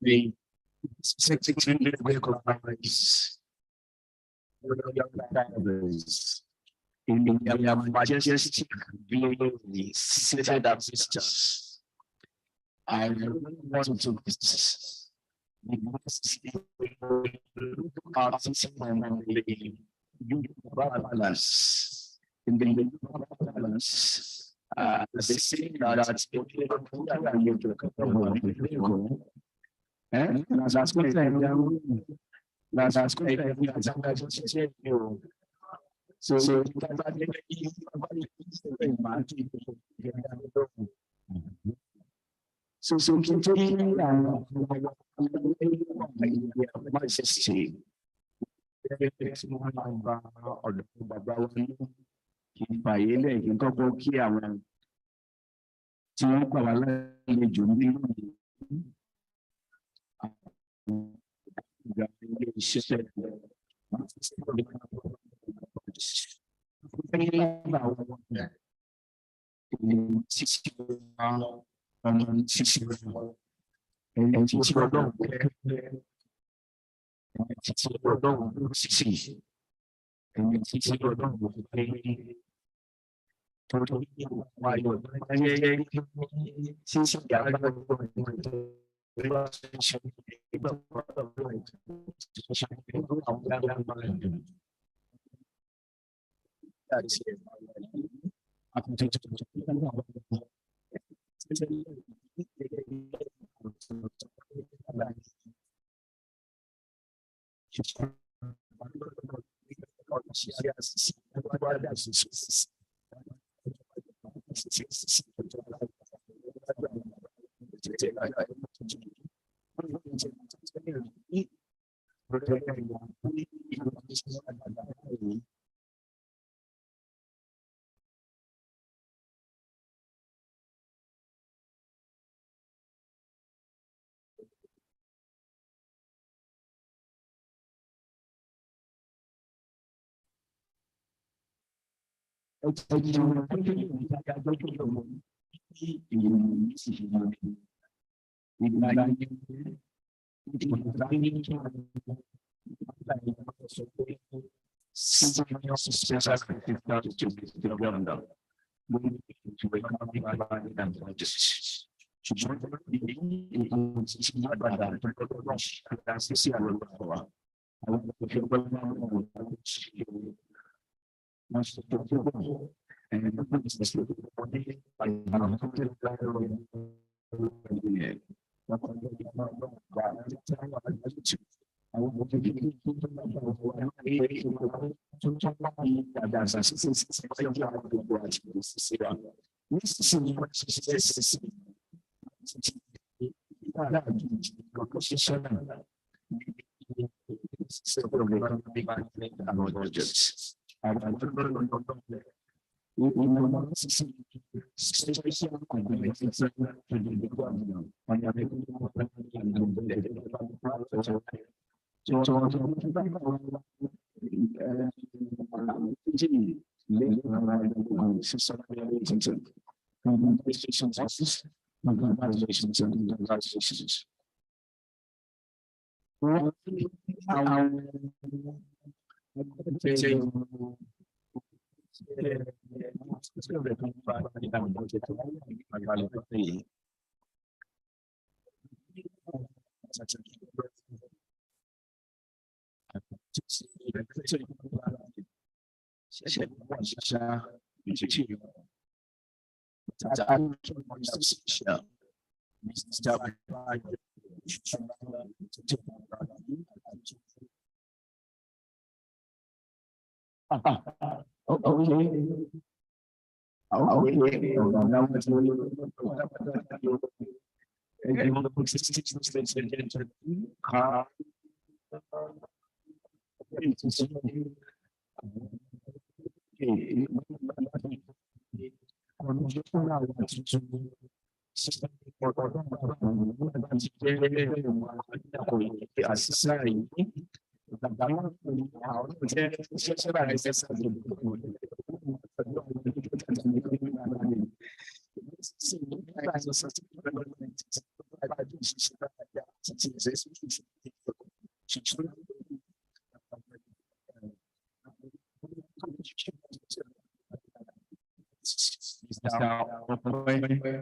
The specific vehicle is in the majestic view, seated assistance. I want to balance in the balance. The saying that so continuing my system. Ìfàyèlẹ̀ ìkọ́kọ́ kí àwọn tí wọ́n gbà wá lálejò nínú ìgbà ilé iṣẹ́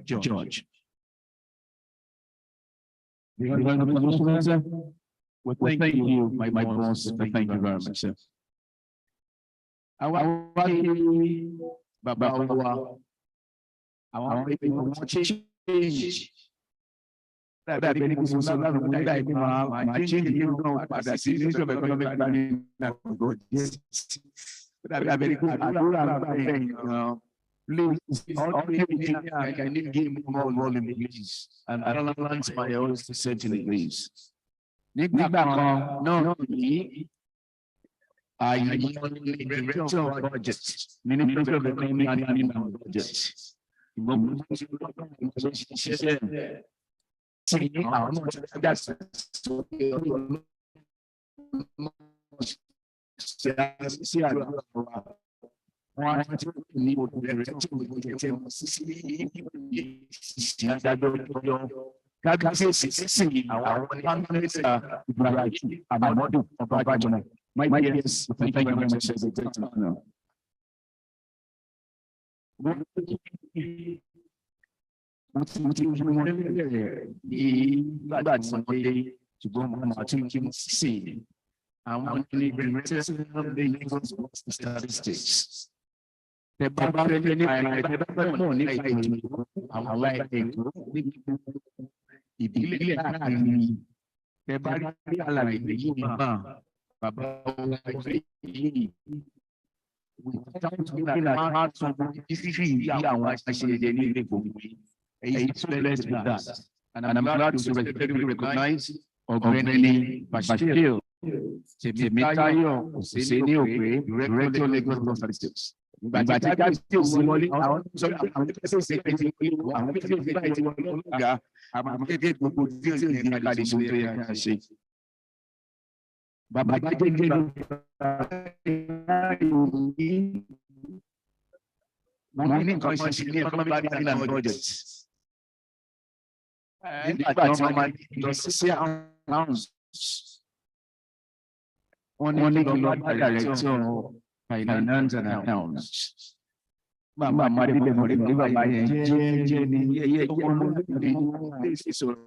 George. Well, thank you, my boss. Thank you very much, sir. Àwọn bàbá wa, àwọn ìwọ̀n change. Dàbí ẹni kò sọ lára òun nígbà yìí máa change ní ọdún padà sí nítorí economic planning náà kò jẹ́. Dàbí ẹni kò àdúrà nígbà yẹn gan. Please, all engineer, I need give more volume, please. And I don't want my own certainly, please. Nígbà kan náà ní director of budget, Ministry of Economic Planning and Budget. Ìgbọ̀nmọ̀ ṣiṣẹ́ tí àwọn náà ti dá sí àdúrà wa. Wọ́n á ti ní obìnrin tí ó ń jẹ́ wọn sí ìdájọ́ lọ́jọ́. Kábíyèsí sí àwọn mínísítà Ibrahim Amadu Ọbásanjọ́. My dears, thank you very much. It's a great honor. Nígbà tí wọ́n dé ṣùgbọ́n mo máa tún kí wọ́n sí àwọn ní Lagos statistics. Tẹ bá fẹ́ nípa mọ̀ nípa ètò àwọn ètò ìdílé káàkiri. Tẹ bá rí àlàyé yìí náà, bàbá wa yìí. Looking at how some history àwọn àṣeyẹyẹ ní ilé gbogbo yìí. It's blessed with that. And I'm glad to respectfully recognize Ọ̀gbẹ́ni Bashir Tèmítáyọ̀ Òsèní Òpè, Director Lagos Statistics. Ìgbà tí a ti òsì wọlé, àwọn sọ̀rọ̀ àwọn ẹgbẹ́ ṣe é ti wọlé, àwọn ẹgbẹ́ ṣe é ti wọlé lọ́gà, àwọn ẹgbẹ́ gbogbo tí ó yẹ ká lè ṣe tó yẹ ká ṣe. Bàbá jẹ́jẹ́ ló wọ́n ní nǹkan ṣe ní economic planning and budget. Nígbà tí wọ́n máa lọ sí àwọn wọ́n ní kí lọ bá director finance and accounts. Màmá máa dé bẹ̀rẹ̀ mọ̀rẹ́ nígbà bá yẹn jẹ́ ní ẹyẹ ìṣòro.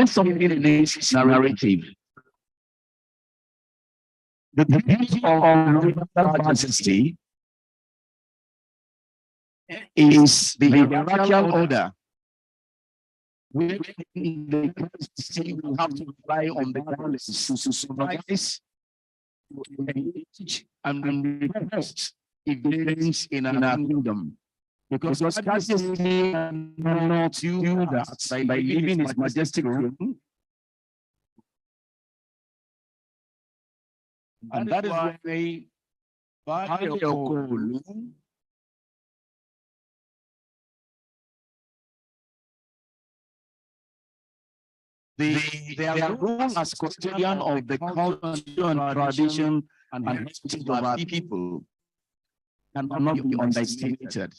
something in this narrative. The beauty of Royal Majesty is the hierarchical order. We have to rely on the balance to supervise, and request events in our kingdom. Because Majesty cannot do that by living his majestic room. And that is why their role as custodian of the culture and tradition and heritage of our people cannot be underestimated.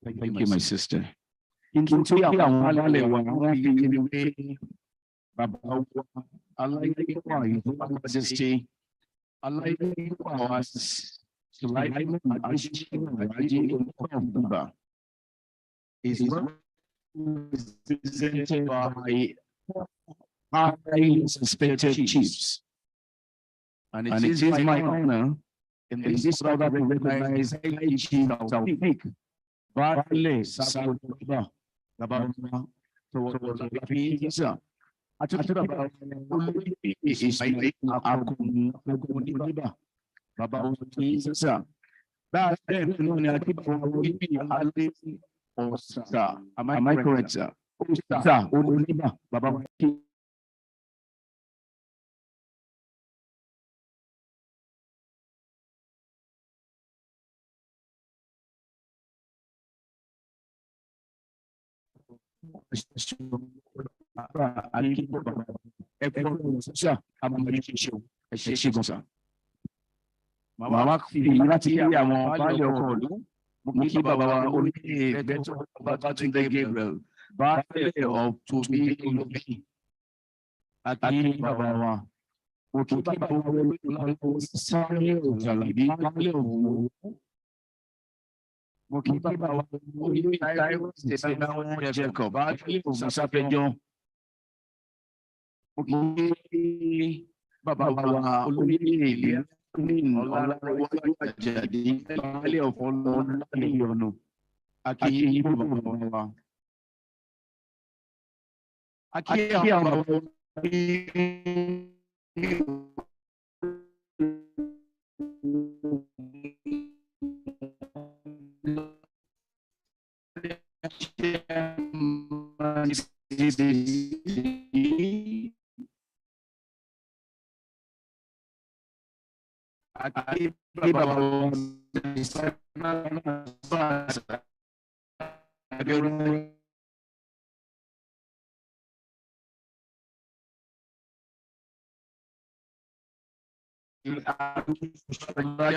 Thank you, my sister. Is represented by highly suspected chiefs. And it is my honor in this order to recognize highly chief of South Badagry Division. Am I correct, sir?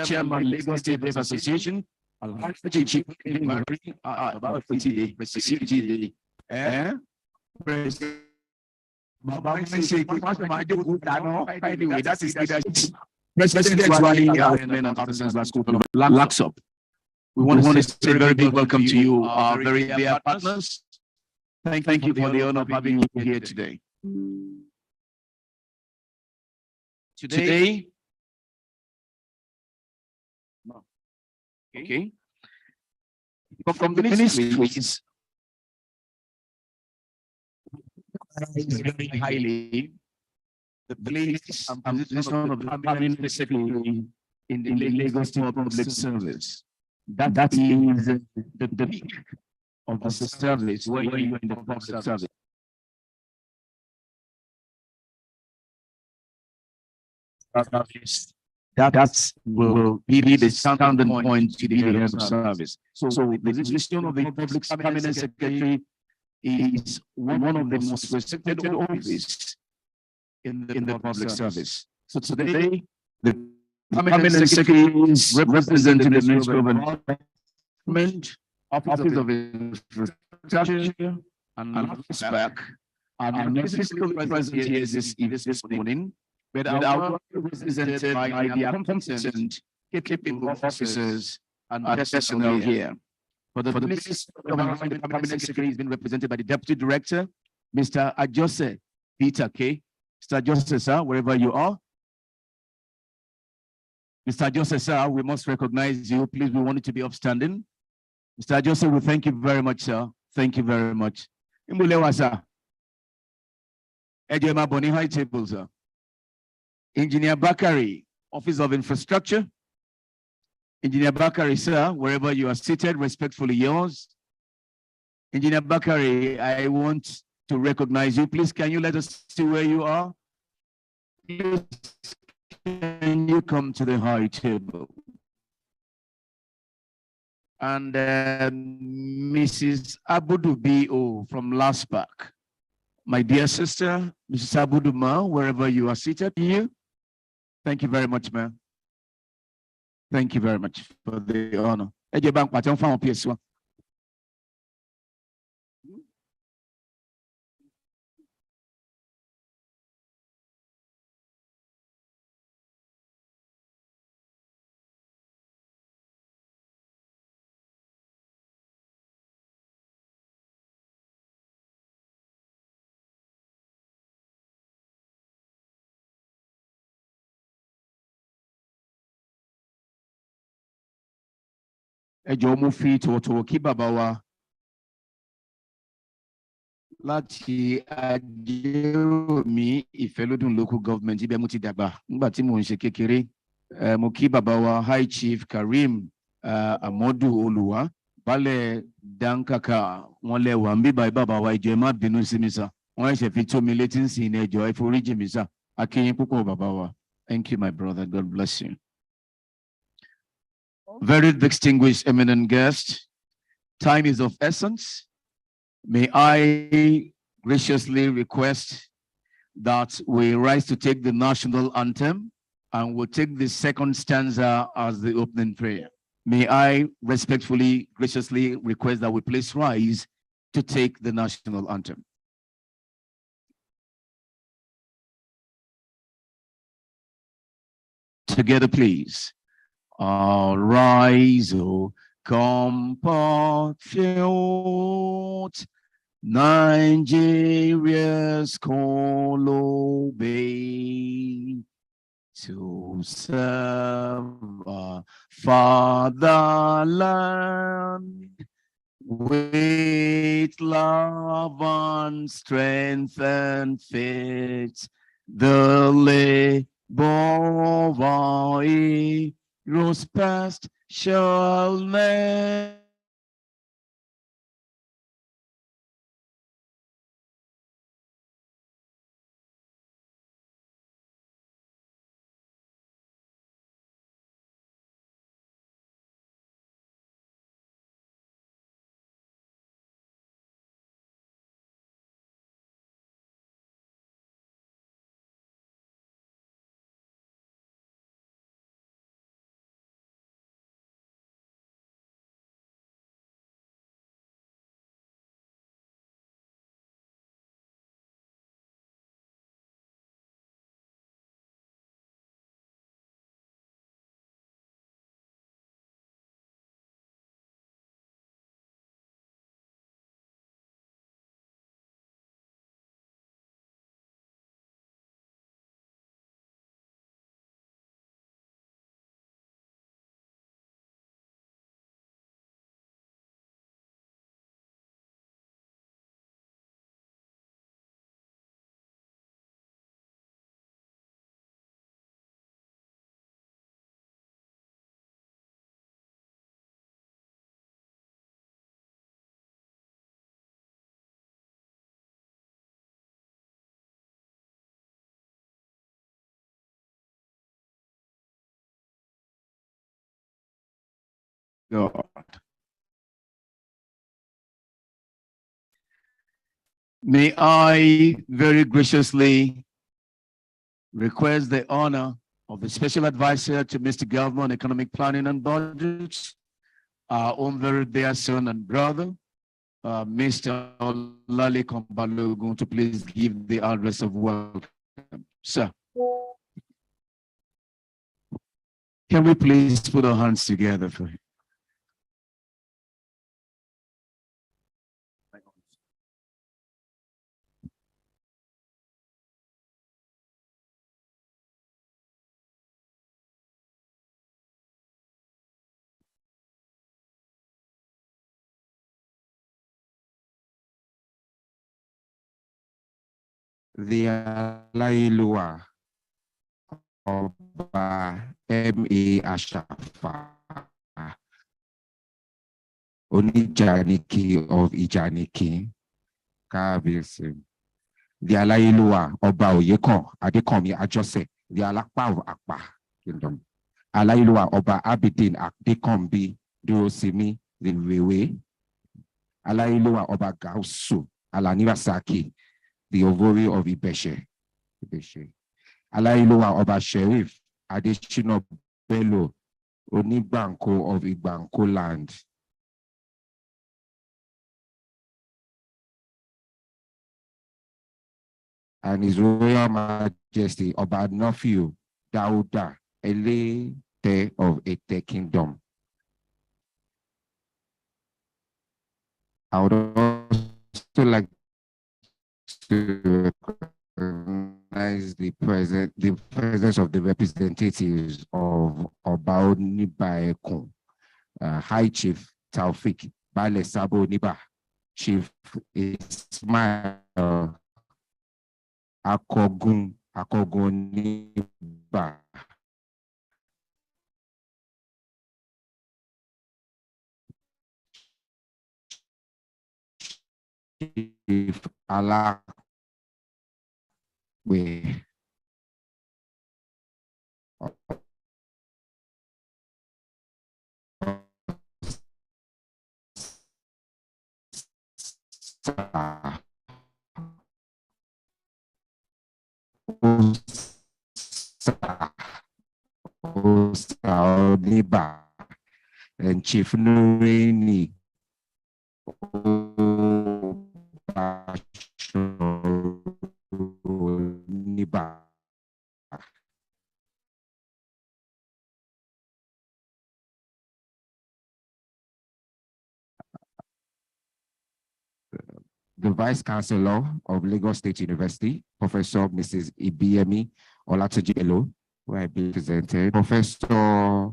Chairman, Lagos State Press Association. About 50 days. Anyway, that is leadership. President Wali and officers last school locks up. We want to say a very big welcome to you, our very dear partners. Thank you for the honor of having you here today. Today, okay, from the ministries, very highly the place and position of the cabinet secretary in the Lagos State Public Service. That is the peak of the service where you are in the public service. That will be the standard point to the area of service. So the position of the public cabinet secretary is one of the most respected offices in the public service. So today, the Permanent secretaries representing the Ministry of Environment, Office of Infrastructure, and back. Are not physically present here this morning, but are represented by their competent capable officers and personnel here. For the Ministry of Environment, the Permanent Secretary has been represented by the Deputy Director, Mr. Ajose Peter K. Mr. Ajose, sir, wherever you are. Mr. Ajose, sir, we must recognize you. Please, we want you to be upstanding. Mr. Ajose, we thank you very much, sir. Thank you very much. Imbulewa, sir. Ejema Boni High Table, sir. Engineer Bakari, Office of Infrastructure. Engineer Bakari, sir, wherever you are seated, respectfully yours. Engineer Bakari, I want to recognize you. Please, can you let us see where you are? Please, can you come to the high table? And Mrs. Abudu B.O. from Laspak. My dear sister, Mrs. Abudu Ma, wherever you are seated, you. Thank you very much, ma'am. Thank you very much for the honor. Ẹjọ́ mú fi tòótòó kí bàbá wa láti Ajéròmí Ìfẹ́lódùn local government ibẹ̀ mo ti dàgbà nígbà tí mò ń ṣe kékeré. Mo kí bàbá wa High Chief Karim Amodu Olùwà Baálẹ̀ Dankaka wọn lẹ́wà ń bíbá bàbá wa ẹjọ́ ẹ má bínú sí mi sá. Wọ́n ẹ̀ṣẹ̀ fi tó mi létí ń sìn ní ẹjọ́ ẹ foríjì mi sá. A kí yín púpọ̀ bàbá wa. Thank you, my brother. God bless you. Very distinguished, eminent guest, time is of essence. May I graciously request that we rise to take the national anthem and we'll take the second stanza as the opening prayer. May I respectfully, graciously request that we please rise to take the national anthem. Together, please. Arise, O compatriot, Nigeria's call obey, to serve our fatherland with love and strength and faith, the labor of our heroes past shall never God. May I very graciously request the honor of the Special Advisor to Mr. Government, Economic Planning and Budgets, our own very dear son and brother, Mr. Olalekan Balogun, to please give the address of welcome. Sir, can we please put our hands together for him? The Alailua Ọba M.A. Ashafa Onijaniki of Ijaniki Kábíyèsí. The Alailua Ọba Oyèkán Adékànmí Àjọṣe, the Alapa of Apa Kingdom. Alailua Ọba Abidin Adékànbí Dúróṣinmí the Rewe. Alailua Ọba Gausu Alanibasaki, the Ovori of Ibeshe. Alailua Ọba Sheriff Adeshina Bello Onibanko of Igbanko land. And His Royal Majesty Ọba Nọ́fíù Dáúdà Elétè of Ètè Kingdom. I would also like to recognize the presence of the representatives of Ọba Oníbà Ẹkùn, High Chief Taofik Baálẹ̀ Sabo Oníbà, Chief Ismail Akọgun Oníbà, Chief Alakwe Oníbà, and Chief Nurini Oníbà. The Vice Chancellor of Lagos State University, Professor Mrs. Ibiyemi Olatunji, who I be presented, Professor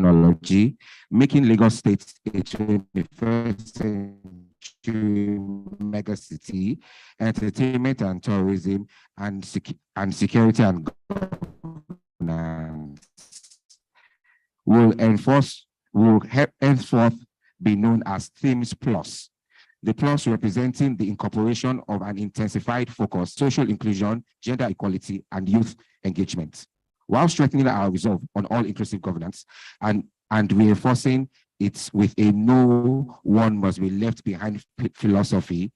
technology, making Lagos State a 21st century megacity, entertainment and tourism, and security and governance. Will henceforth be known as Themes Plus. The plus representing the incorporation of an intensified focus, social inclusion, gender equality, and youth engagement, while strengthening our resolve on all-inclusive governance and reinforcing it with a no one must be left behind philosophy,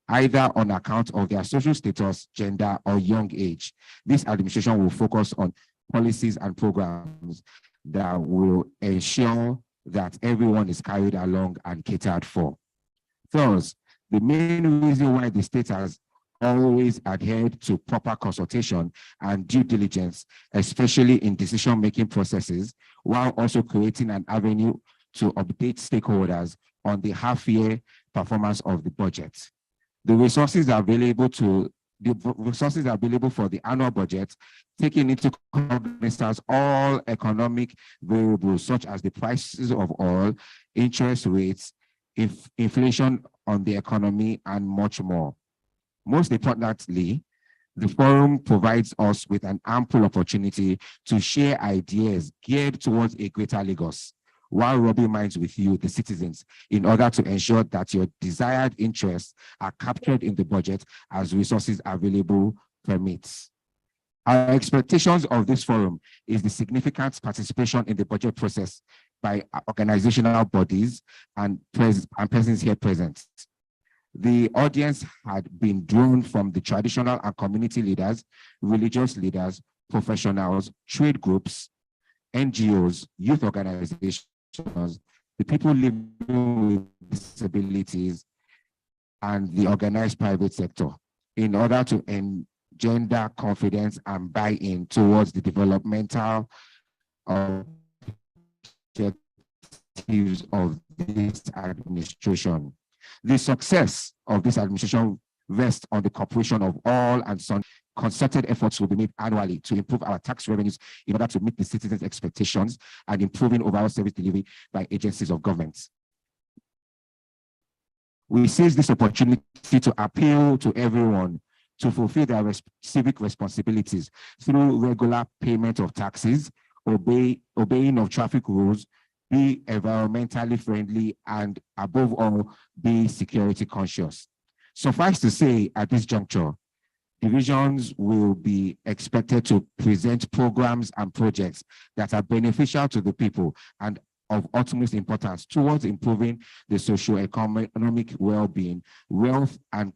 either on account of their social status, gender, or young age. This administration will focus on policies and programs that will ensure that everyone is carried along and catered for. Thus, the main reason why the state has always adhered to proper consultation and due diligence, especially in decision-making processes, while also creating an avenue to update stakeholders on the half-year performance of the budget. The resources available for the annual budget, taking into cognizance all economic variables such as the prices of oil, interest rates, inflation on the economy, and much more. Most importantly, the forum provides us with an ample opportunity to share ideas geared towards a greater Lagos, while rubbing minds with you, the citizens, in order to ensure that your desired interests are captured in the budget as resources available permits. Our expectations of this forum is the significant participation in the budget process by organizational bodies and persons here present. The audience had been drawn from the traditional and community leaders, religious leaders, professionals, trade groups, NGOs, youth organizations, the people living with disabilities, and the organized private sector, in order to engender confidence and buy-in towards the developmental objectives of this administration. The success of this administration rests on the cooperation of all, and some concerted efforts will be made annually to improve our tax revenues in order to meet the citizens' expectations and improving overall service delivery by agencies of government. We seize this opportunity to appeal to everyone to fulfill their civic responsibilities through regular payment of taxes, obeying of traffic rules, be environmentally friendly, and above all, be security conscious. Suffice to say, at this juncture, divisions will be expected to present programs and projects that are beneficial to the people and of utmost importance towards improving the socio-economic well-being, wealth, and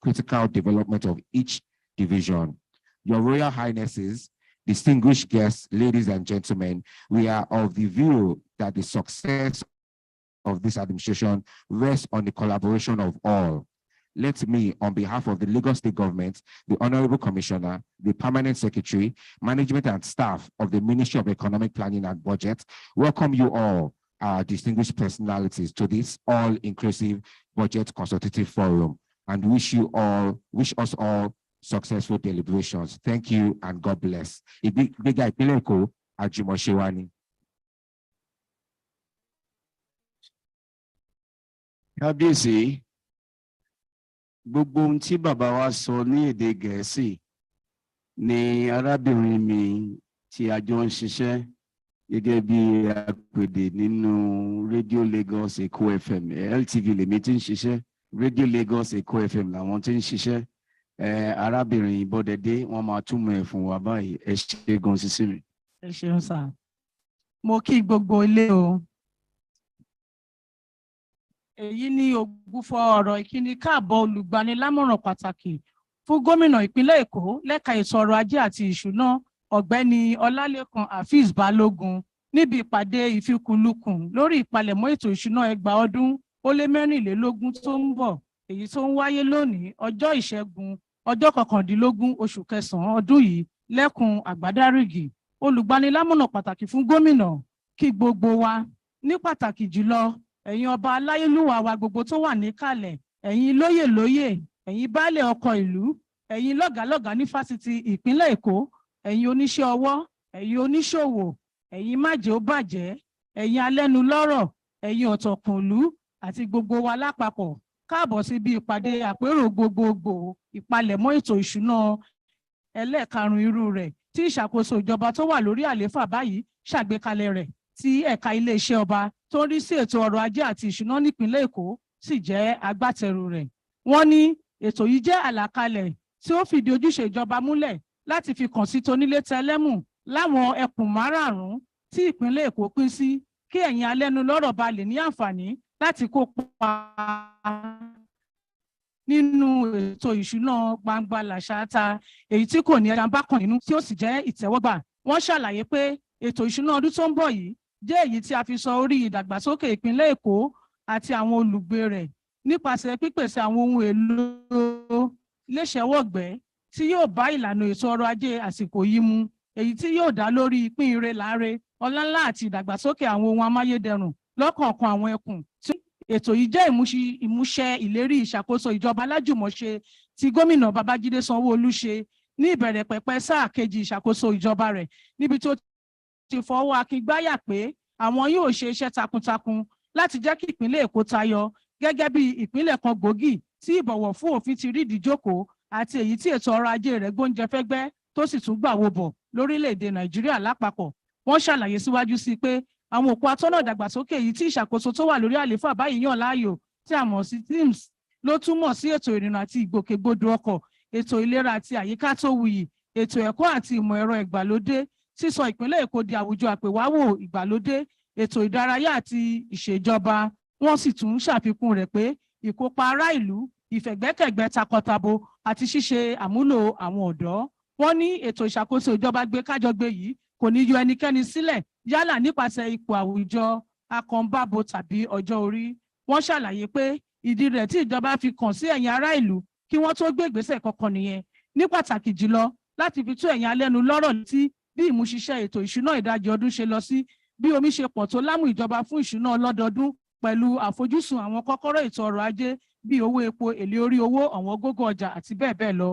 critical development of each division. Your Royal Highnesses, distinguished guests, ladies and gentlemen, we are of the view that the success of this administration rests on the collaboration of all. Let me, on behalf of the Lagos State Government, the Honorable Commissioner, the Permanent Secretary, Management and staff of the Ministry of Economic Planning and Budget, welcome you all, our distinguished personalities, to this all-inclusive Budget Consultative Forum, and wish us all successful deliberations. Thank you and God bless. Kábíyèsí, gbogbo ohun tí bàbá wa sọ ní èdè Gẹ̀ẹ́sì ni arábìnrin mi tí a jọ ń ṣiṣẹ́ gẹ́gẹ́ bí apèdè nínú Radio Lagos Èkó FM, LTV lèmi tí ń ṣiṣẹ́, Radio Lagos Èkó FM làwọn tí ń ṣiṣẹ́. Arábìnrin Bọ́dẹ̀dé wọ́n máa túmọ̀ ẹ̀ fún wa báyìí. Ẹ ṣé gan sísí mi. Ẹ ṣeun sà. Mo kí gbogbo ilé o. Èyí ni ògbúfọ̀ ọ̀rọ̀ ìkíni káàbọ̀ olùgbanilámọ̀ràn pàtàkì fún gómìnà ìpínlẹ̀ Èkó lẹ́ka ètò ọrọ̀ ajé àti ìṣúná ọ̀gbẹ́ni Ọlálékan Afeez Balógun níbi ìpàdé ìfikùnlukùn lórí ìpalẹ̀mọ́ ètò ìṣúná ẹgbàá ọdún ó lé mẹ́rìnlélógún tó ń bọ̀, èyí tó ń wáyé lónìí ọjọ́ Ìṣẹ́gun ọjọ́ 19 oṣù kẹsàn-án ọdún yìí lẹ́kùn Àgbádárìgì. Olùgbanilámọ̀ràn pàtàkì fún gómìnà kí gbogbo wa, ní pàtàkì jùlọ ẹ̀yin ọba aláyélúwà wa gbogbo tó wà níkàlẹ̀, ẹ̀yin lóyè, ẹ̀yin baálẹ̀ ọkọ̀ ìlú, ẹ̀yin lọ́gàálọ́gàá ní fásitì ìpínlẹ̀ Èkó, ẹ̀yin oníṣẹ́ ọwọ́, ẹ̀yin oníṣòwò, ẹ̀yin májèóbàjẹ́, ẹ̀yin alẹ́nulọ́rọ̀, ẹ̀yin ọ̀tọ̀kùnlú àti gbogbo wa lápapọ̀ káàbọ̀ síbi ìpàdé àpérò gbogbogbò ìpalẹ̀mọ́ ètò ìṣúná ẹlẹ́ẹ̀karùn-ún irú rẹ̀ tí ìṣàkóso ìjọba tó wà lórí àlééfà báyìí ṣàgbékalẹ̀ rẹ̀ tí ẹ̀ka iléeṣẹ́ ọba tó ń rí sí ètò ọrọ̀ ajé àti ìṣúná nípìnlẹ̀ Èkó sì jẹ́ agbátẹrù rẹ̀. Wọ́n ní ètò yìí jẹ́ àlàkalẹ̀ tí ó fìdí ojúṣe ìjọba múlẹ̀ láti fi kàn sí tonílé tẹlẹ́mù láwọn ẹkùn márààrún tí ìpínlẹ̀ Èkó pín sí kí ẹ̀yin alẹ́nulọ́rọ̀ bá lè ní àǹfààní láti kópa nínú ètò ìṣúná gbangba làṣáátá èyí tí kò ní ẹja bákan nínú tí ó sì jẹ́ ìtẹ́wọ́gbà. Wọ́n ṣàlàyé pé ètò ìṣúná ọdún tó ń bọ̀ yìí jẹ́ èyí tí a fi sọ orí ìdàgbàsókè ìpínlẹ̀ Èkó àti àwọn olùgbé rẹ̀ nípasẹ̀ pípèsè àwọn ohun èlò iléeṣẹ́wọ̀gbẹ́ tí yóò bá ìlànà ètò ọrọ̀ ajé àsìkò yìí mu, èyí tí yóò dá lórí ìpín ire láre ọláńlá àti ìdàgbàsókè àwọn ohun amáyédẹrùn lọ́kọ̀ọ̀kan àwọn ẹkùn. Ètò yìí jẹ́ ìmúṣẹ ìlérí ìṣàkóso ìjọba alájùmọ̀ṣe tí gómìnà Babájídé Sanwó-Olú ṣe ní ìbẹ̀rẹ̀ pẹ̀pẹ̀ sáà kejì ìṣàkóso ìjọba rẹ̀, níbi tó ti fọwọ́ akíngbáyà pé àwọn yóò ṣe iṣẹ́ takuntakun láti jẹ́ kí ìpínlẹ̀ Èkó tayọ gẹ́gẹ́ bí ìpínlẹ̀ kan gbòógì tí ìbọ̀wọ̀ fún òfin ti rí ìdíjókòó àti èyí tí ètò ọrọ̀ ajé rẹ̀ gbóúnjẹ fẹ́gbẹ́ tó sì tún gbà wo bọ̀ lórílẹ̀‐èdè Nàìjíríà lápapọ̀. Wọ́n ṣàlàyé síwájú sí pé àwọn òpó atọ́nà ìdàgbàsókè èyí tí ìṣàkóso tó wà lórí àlééfà báyìí yàn láàyò tí a mọ̀ sí TIMS ló túmọ̀ sí ètò ìrìnnà àti ìgbòkègbodò ọkọ̀, ètò ìlera àti àyíká tó wuyì, ètò ẹ̀kọ́ àti ìmọ̀ ẹ̀rọ ìgbàlódé, sísọ ìpínlẹ̀ Èkó di àwùjọ àpèwáwò ìgbàlódé, ètò ìdárayá àti ìṣèjọba. Wọ́n sì tún ṣàfikún rẹ̀ pé ìkópa ará ìlú, ìfẹ̀gbẹ́kẹ̀gbẹ́ takọtabo àti ṣíṣe àmúlò àwọn ọ̀dọ́. Wọ́n ní ètò ìṣàkóso ìjọba gbé kájọgbé yìí kò ní yọ ẹnikẹ́ni sílẹ̀ yálà nípasẹ̀ ipò àwùjọ, akànbábo tàbí ọjọ́ orí. Wọ́n ṣàlàyé pé ìdí rẹ̀ tí ìjọba fi kàn sí ẹ̀yin ará ìlú kí wọ́n tó gbé ìgbésẹ̀ kankan nìyẹn, ní pàtàkì jùlọ láti fi tó ẹ̀yin alẹ́nulọ́rọ̀ létí bí ìmúṣiṣẹ́ ètò ìṣúná ìdajì ọdún ṣe lọ sí, bí omi ṣe pọ̀ tó lámù ìjọba fún ìṣúná ọlọ́dọọdún pẹ̀lú àfojúsùn àwọn kọ́kọ́rọ́ ètò ọrọ̀ ajé bí owó epo, èlé orí owó, ọ̀wọ́n gógó ọjà àti bẹ́ẹ̀ bẹ́ẹ̀ lọ.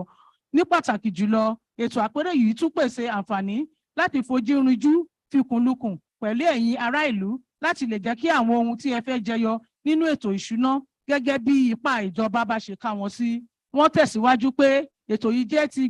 Ní pàtàkì jùlọ, ètò àpérò yìí tún pèsè àǹfààní láti fojú rinjú fikùnlukùn pẹ̀lú ẹ̀yin ará ìlú láti lè jẹ́ kí àwọn ohun tí ẹ fẹ́ jẹyọ nínú ètò ìṣúná gẹ́gẹ́ bí ipá ìjọba bá ṣe ká wọn sí. Wọ́n tẹ̀síwájú pé ètò yìí jẹ́ ti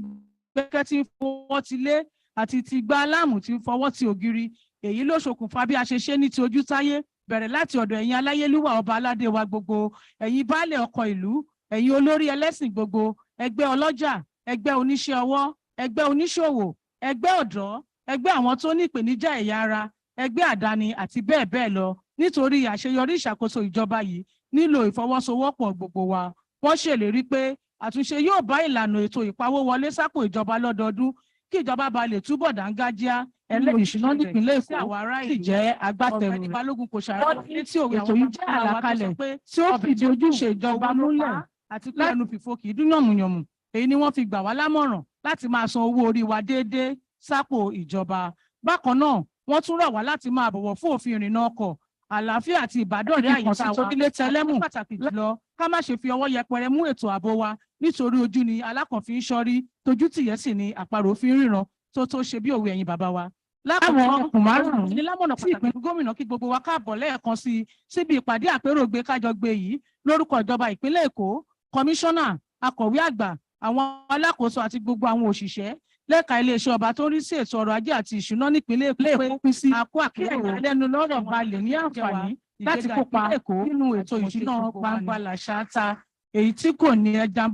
gbẹ́kẹ́ tí ń fọwọ́ ti lé àti ti gbá aláàmù tí ń fọwọ́ ti ògiri. Èyí ló ṣokùnfà bí a ṣe ṣe ní ti ojú táyé, bẹ̀rẹ̀ láti ọ̀dọ̀ ẹ̀yin aláyélúwà ọba aládé wa gbogbo, ẹ̀yin baálẹ̀ ọkọ̀ ìlú, ẹ̀yin olórí ẹlẹ́sìn gbogbo, ẹgbẹ́ ọlọ́jà, ẹgbẹ́ oníṣẹ́ ọwọ́, ẹgbẹ́ oníṣòwò, ẹgbẹ́ ọ̀dọ́, ẹgbẹ́ àwọn tó ní ìpèníjà ẹ̀yà ara, ẹgbẹ́ àdáni àti bẹ́ẹ̀ bẹ́ẹ̀ lọ. Nítorí àṣeyọrí ìṣàkóso ìjọba yìí nílò ìfọwọ́sowọ́pọ̀ gbogbo wa. Wọ́n ṣèlérí pé àtúnṣe yóò bá ìlànà ètò ìpawówọlé sápò ìjọba lọ́dọọdún kí ìjọba bá lè túbọ̀ dángájíá. Ẹlẹ́yìn ìṣúná nípìnlẹ̀ Èkó àwọn ará ìlú sì jẹ́ agbátẹrù rẹ̀. Balógun kò ṣàlàyé tí ètò yìí jẹ́ àlàkalẹ̀ tí ó fìdí ojúṣe ìjọba múlẹ̀ àti pé ẹnu fìfo kì í dún yànmùyànmù. Èyí ni wọ́n fi gbà wá lámọ̀ràn láti máa san owó orí wa déédéé sápò ìjọba. Bákan náà, wọ́n tún rọ̀ wá láti máa bọ̀wọ̀ fún òfin ìrìnnà ọkọ̀, àlàáfíà àti ìbádọ́rẹ̀ẹ́ àyíká wa. Ilé tẹlẹ́mù pàtàkì jùlọ ká má ṣe fi ọwọ́ yẹpẹrẹ mú ètò ààbò wa, nítorí ojú ni alákànfin ń ṣọ́rí, tójú tìyẹ́ sì ni àparò fi ń ríran tó ṣe bí òwe ẹ̀yin bàbá wa. Láwọn ọkùn márùn-ún ní lámọ̀nà pàtàkì ìpínlẹ̀ gómìnà kí gbogbo wa káàbọ̀ lẹ́ẹ̀kan sí síbi ìpàdé àpérò gbé kájọgbé yìí lórúkọ ìjọba ìpínlẹ̀ Èkó, kọmíṣánná, akọ̀wé àgbà, àwọn alákòóso àti gbogbo àwọn òṣìṣẹ́ lẹ́ka iléeṣẹ́ ọba tó ń rí sí ètò ọrọ̀ ajé àti ìṣúná nípínlẹ̀ Èkó pín sí àkó àpérò alẹ́nulọ́rọ̀ balẹ̀ ní àǹfààní láti kópa nínú ètò ìṣúná gbangba làṣáátá èyí tí kò ní ẹja.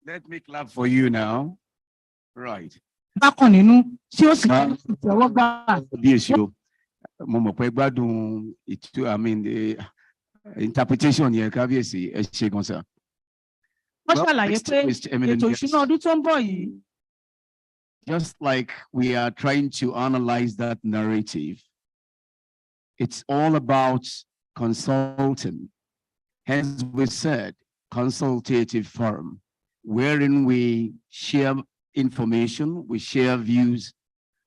Let me clap for you now. Right. Bákan nínú tí ó sì ń ìtẹ́wọ́gbà. Bí èsì o, mo mọ̀ pé gbádùn the interpretation yẹn kábíyèsí ẹ ṣe gan sa. Wọ́n ṣàlàyé pé ètò ìṣúná ọdún tó ń bọ̀ yìí. Just like we are trying to analyze that narrative, it's all about consulting. Hence we said consultative forum, wherein we share information, we share views,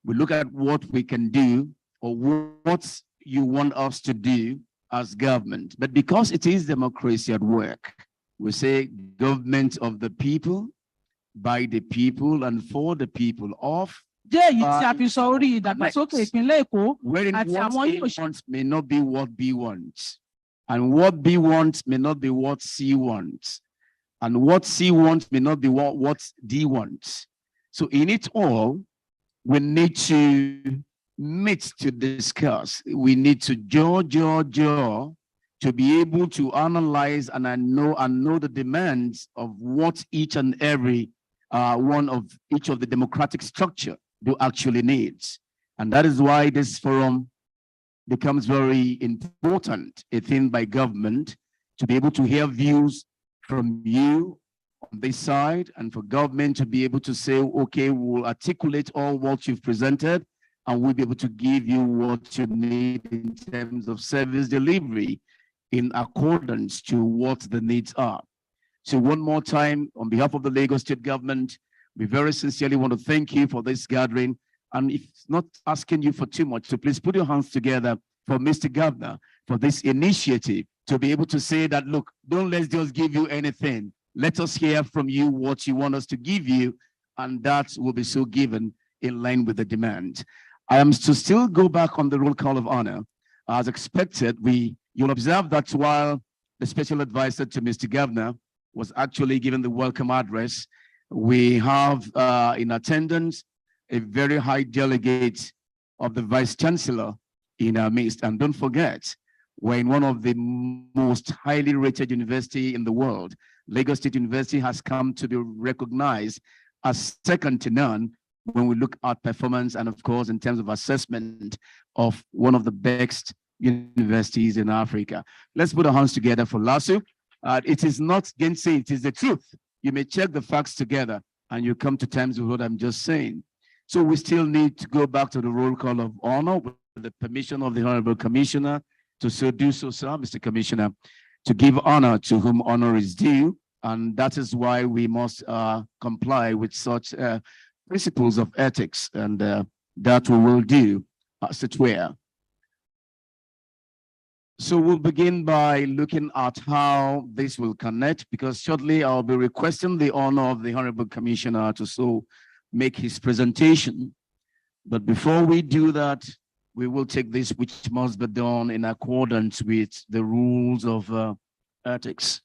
we look at what we can do or what you want us to do as government. But because it is democracy at work, we say government of the people, by the people, and for the people, of jẹ́ èyí tí a fi sọ orí ìdàgbàsókè ìpínlẹ̀ Èkó wherein àti what àwọn A yóò ṣe. wants may not be what B wants, and what B wants may not be what C wants, and what C wants may not be what D wants. So in it all, we need to meet to discuss. We need to jaw to be able to analyze and know the demands of what each and every one of each of the democratic structure do actually needs. And that is why this forum becomes very important, a thing by government, to be able to hear views from you on this side, and for government to be able to say, okay, we'll articulate all what you've presented, and we'll be able to give you what you need in terms of service delivery in accordance to what the needs are. So one more time, on behalf of the Lagos State government, we very sincerely want to thank you for this gathering. And if not asking you for too much, so please put your hands together for Mr. Governor for this initiative to be able to say that, look, don't let's just give you anything. Let us hear from you what you want us to give you, and that will be so given in line with the demand. I am to still go back on the roll call of honor. As expected, you'll observe that while the special advisor to Mr. Governor was actually given the welcome address, we have in attendance a very high delegate of the Vice Chancellor in our midst. And don't forget, we're in one of the most highly rated university in the world. Lagos State University has come to be recognized as second to none when we look at performance and, of course, in terms of assessment of one of the best universities in Africa. Let's put our hands together for LASU. It is not gainsay, it is the truth. You may check the facts together and you come to terms with what I'm just saying. So we still need to go back to the roll call of honor with the permission of the Honorable Commissioner to so do so, sir, Mr. Commissioner, to give honor to whom honor is due. And that is why we must comply with such principles of ethics, and that we will do as it were. So we'll begin by looking at how this will connect, because shortly I'll be requesting the honor of the Honorable Commissioner to so make his presentation. But before we do that, we will take this which must be done in accordance with the rules of ethics.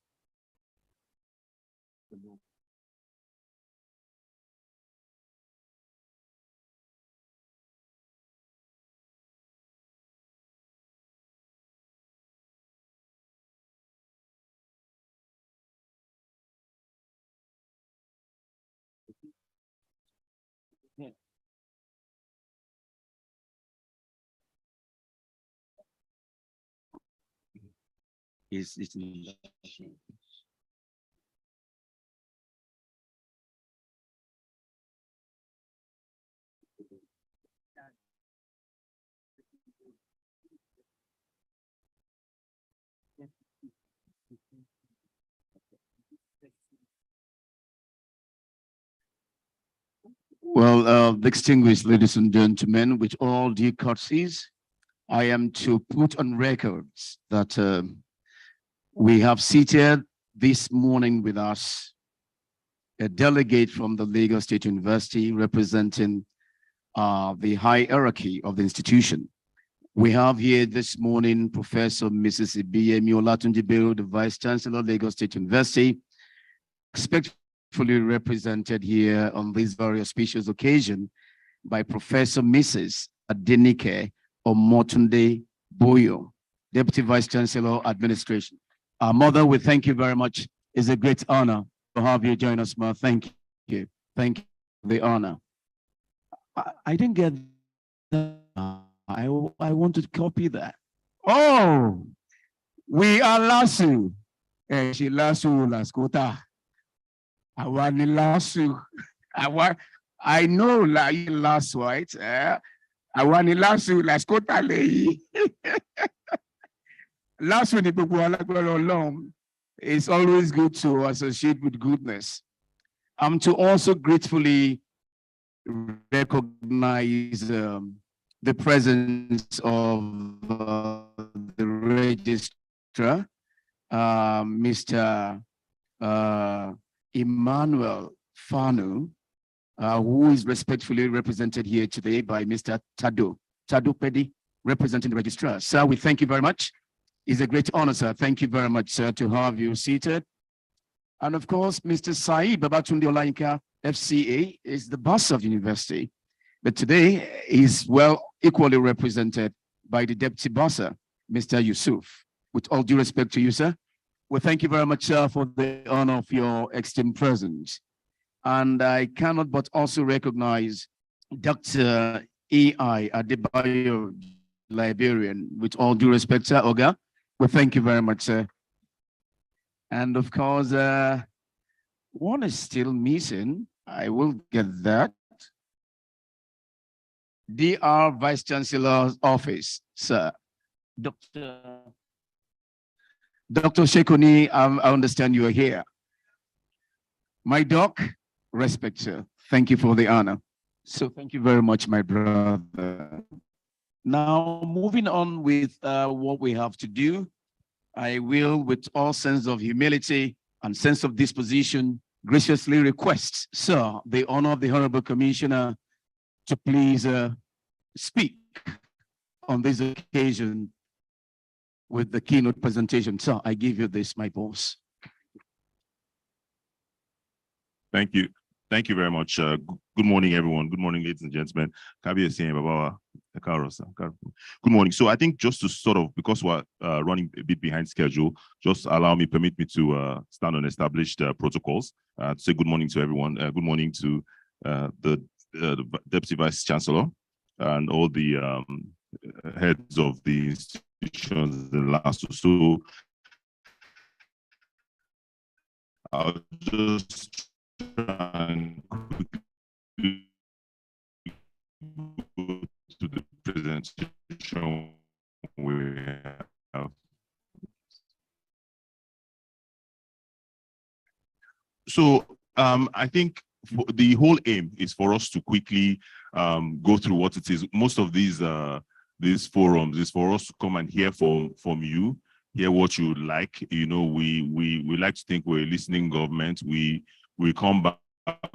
Well, distinguished ladies and gentlemen, with all due courtesies, I am to put on records that we have seated this morning with us a delegate from the Lagos State University representing the hierarchy of the institution. We have here this morning Professor Mrs. Ibiyemi Olatunjibe, the Vice Chancellor, Lagos State University, respectfully represented here on this very auspicious occasion by Professor Mrs. Adenike Omotunde Boyo, Deputy Vice Chancellor, Administration. Our mother, we thank you very much. It's a great honor to have you join us, ma. Thank you. Thank you for the honor. I didn't get that. I want to copy that. Oh, we are LASU. She LASU Laskota. Awani LASU. I know LASU, right? Awani LASU Laskota lei. LASU ni gbogbo alagbara Ọlọ́run. It's always good to associate with goodness. I'm to also gratefully recognize the presence of the registrar, Mr. Emmanuel Fanu, who is respectfully represented here today by Mr. Tado Pedi, representing the registrar. Sir, we thank you very much. It's a great honor, sir. Thank you very much, sir, to have you seated. And of course, Mr. Saeed Babatunde Olayinka, FCA, is the boss of the university. But today is equally represented by the deputy bossa, Mr. Yusuf. With all due respect to you, sir, we thank you very much, sir, for the honor of your esteemed presence. And I cannot but also recognize Dr. E.I. Adebayo, librarian. With all due respect, sir, Oga, we thank you very much, sir. And of course, one is still missing. I will get that. DR Vice Chancellor's Office, sir. Dr. Shekoni, I understand you are here. My doc, respect, sir. Thank you for the honor. So thank you very much, my brother. Now, moving on with what we have to do, I will, with all sense of humility and sense of disposition, graciously request, sir, the honor of the Honorable Commissioner to please speak on this occasion with the keynote presentation. Sir, I give you this, my boss. Thank you. Thank you very much. Good morning, everyone. Good morning, ladies and gentlemen. Good morning. So I think just to sort of, because we're running a bit behind schedule, just permit me to stand on established protocols to say good morning to everyone. Good morning to the Deputy Vice Chancellor and all the heads of the institutions in LASU. So I'll just try and quickly go to the presentation we have. So I think the whole aim is for us to quickly go through what it is. Most of these forums is for us to come and hear from you, hear what you like. You know, we like to think we're a listening government. We come back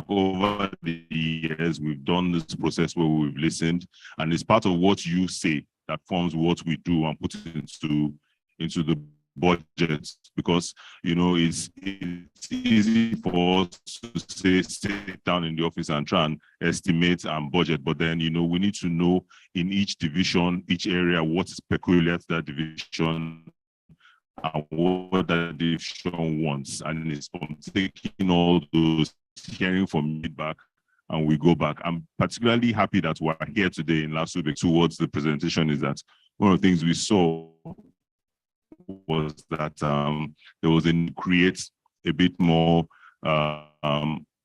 over the years. We've done this process where we've listened, and it's part of what you say that forms what we do and put it into the budget, because you know it's easy for us to say sit down in the office and try and estimate and budget, but then you know we need to know in each division, each area, what is peculiar to that division and what that division wants, and it's from taking all those, hearing from feedback, and we go back. I'm particularly happy that we're here today in LASU towards the presentation. Is that one of the things we saw was that there was a create a bit more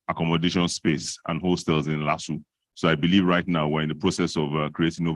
accommodation space and hostels in LASU. So I believe right now we're in the process of creating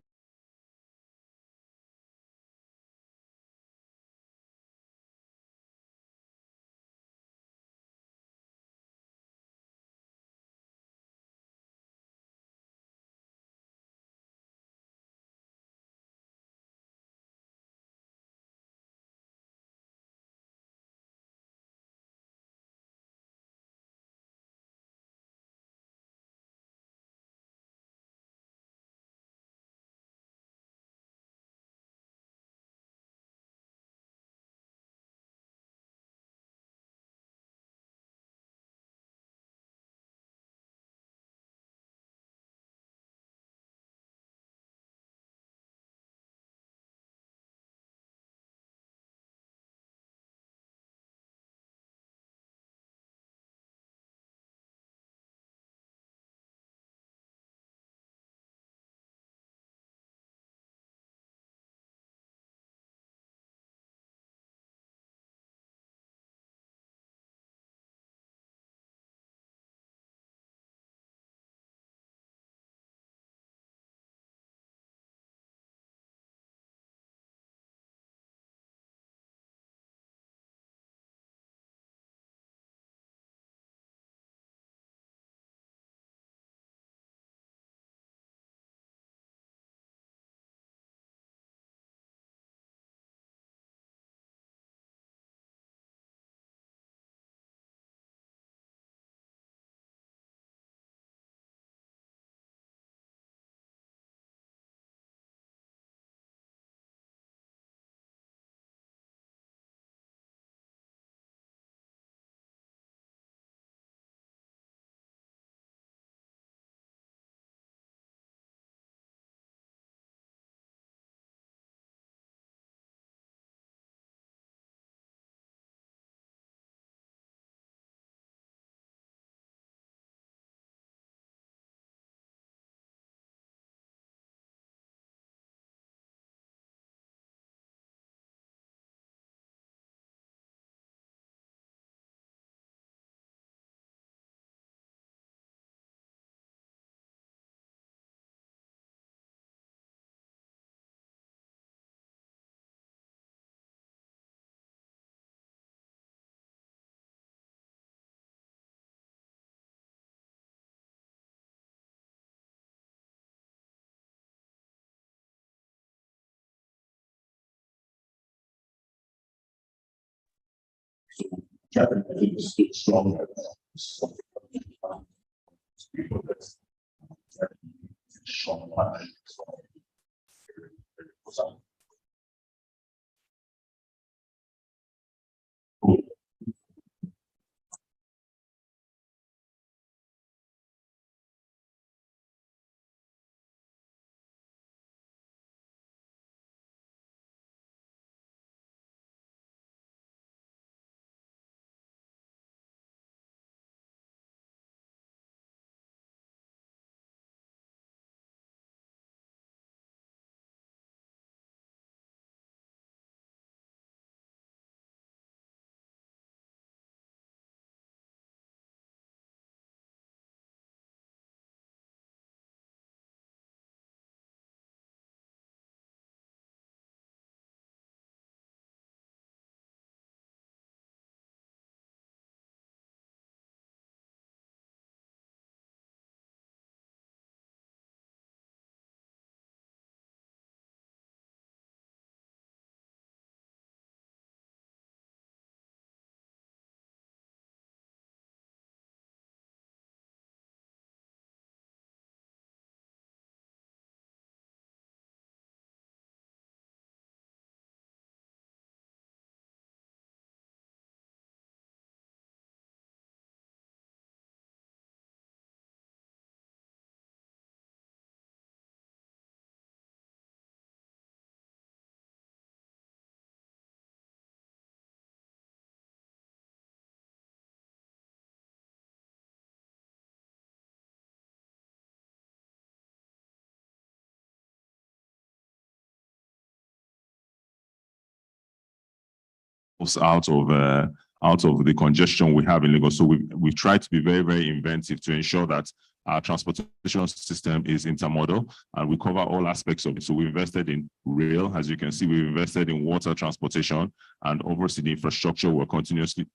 out of the congestion we have in Lagos. So we've tried to be very, very inventive to ensure that our transportation system is intermodal and we cover all aspects of it. So we invested in rail, as you can see, we've invested in water transportation, and obviously the infrastructure we're continuously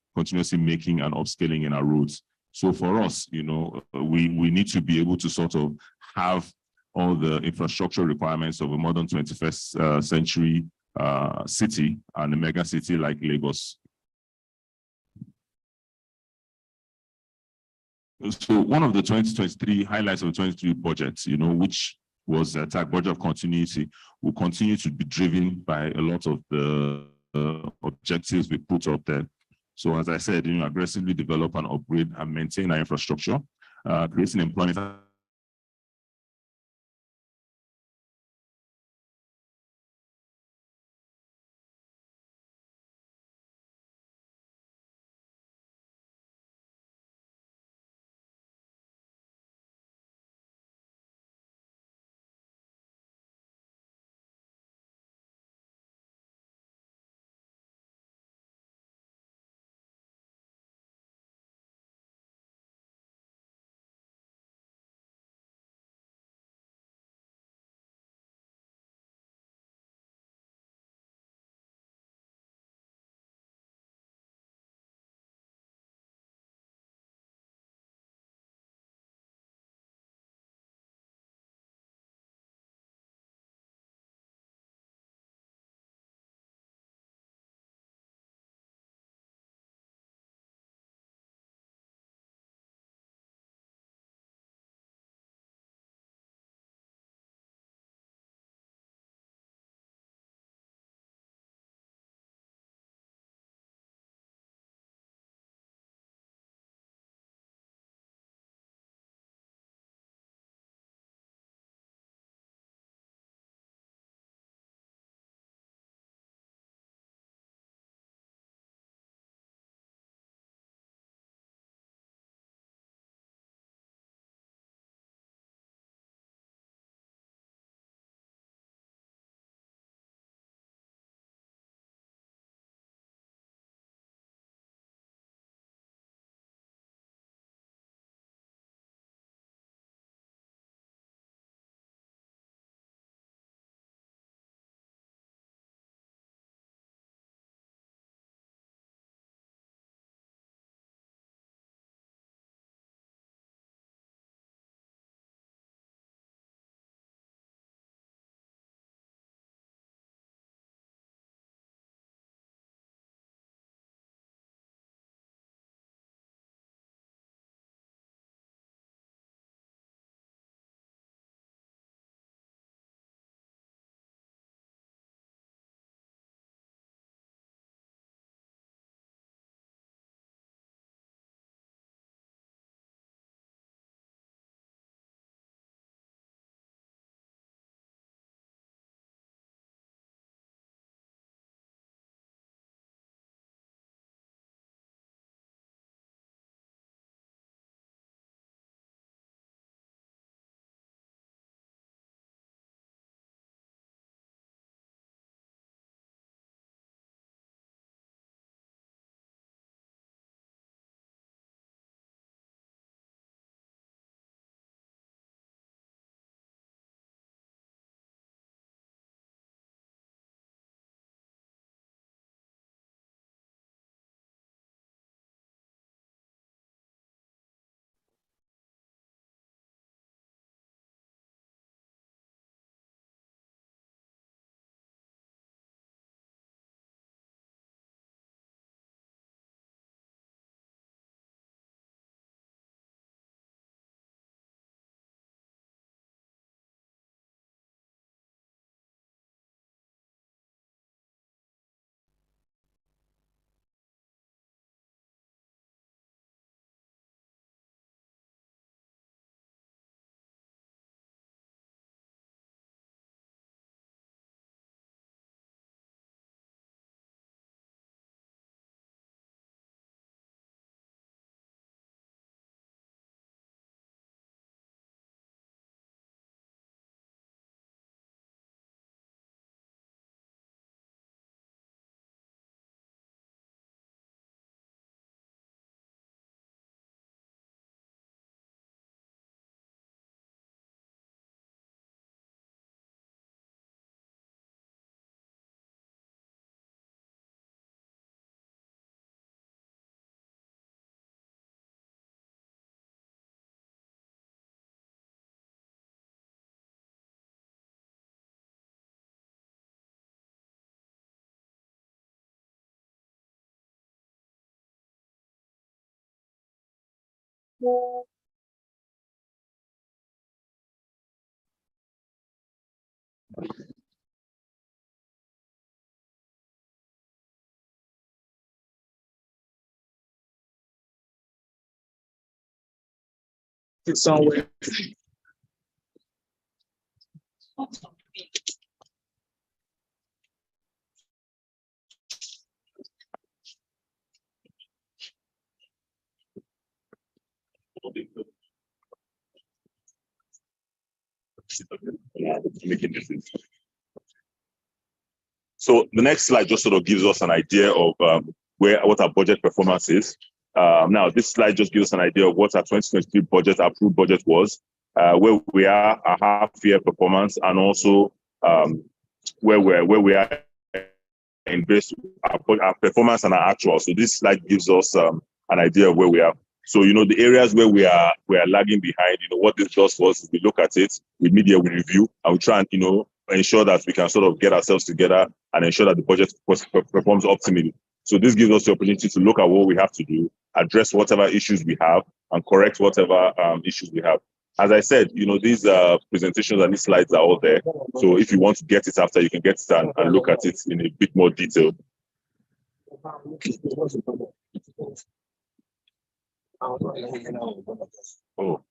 making and upscaling in our roads. So for us, you know, we need to be able to sort of have all the infrastructure requirements of a modern 21st century city and a mega city like Lagos. So one of the 2023 highlights of the 2023 budget, you know, which was a budget of continuity, will continue to be driven by a lot of the objectives we put up there. So as I said, you know, aggressively develop and upgrade and maintain our infrastructure, creating employment It's somewhere. Making difference. So the next slide just sort of gives us an idea of what our budget performance is. Now, this slide just gives us an idea of what our 2023 budget, approved budget was, where we are, our half-year performance, and also where we are in base our performance and our actual. So this slide gives us an idea of where we are. So, you know, the areas where we are lagging behind, you know, what this does for us is we look at it, with media, we review, and we try and, you know, ensure that we can sort of get ourselves together and ensure that the budget performs optimally. So this gives us the opportunity to look at what we have to do, address whatever issues we have, and correct whatever issues we have. As I said, you know, these presentations and these slides are all there. So if you want to get it after, you can get it and look at it in a bit more detail. Oh.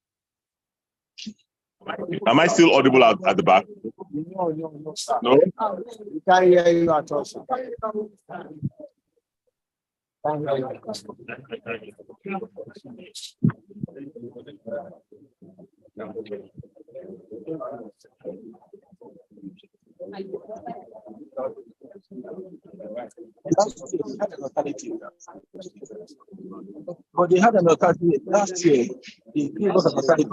Am I still audible at the back? No? We can't hear you at all. But they had an alternative last year. They gave us an alternative.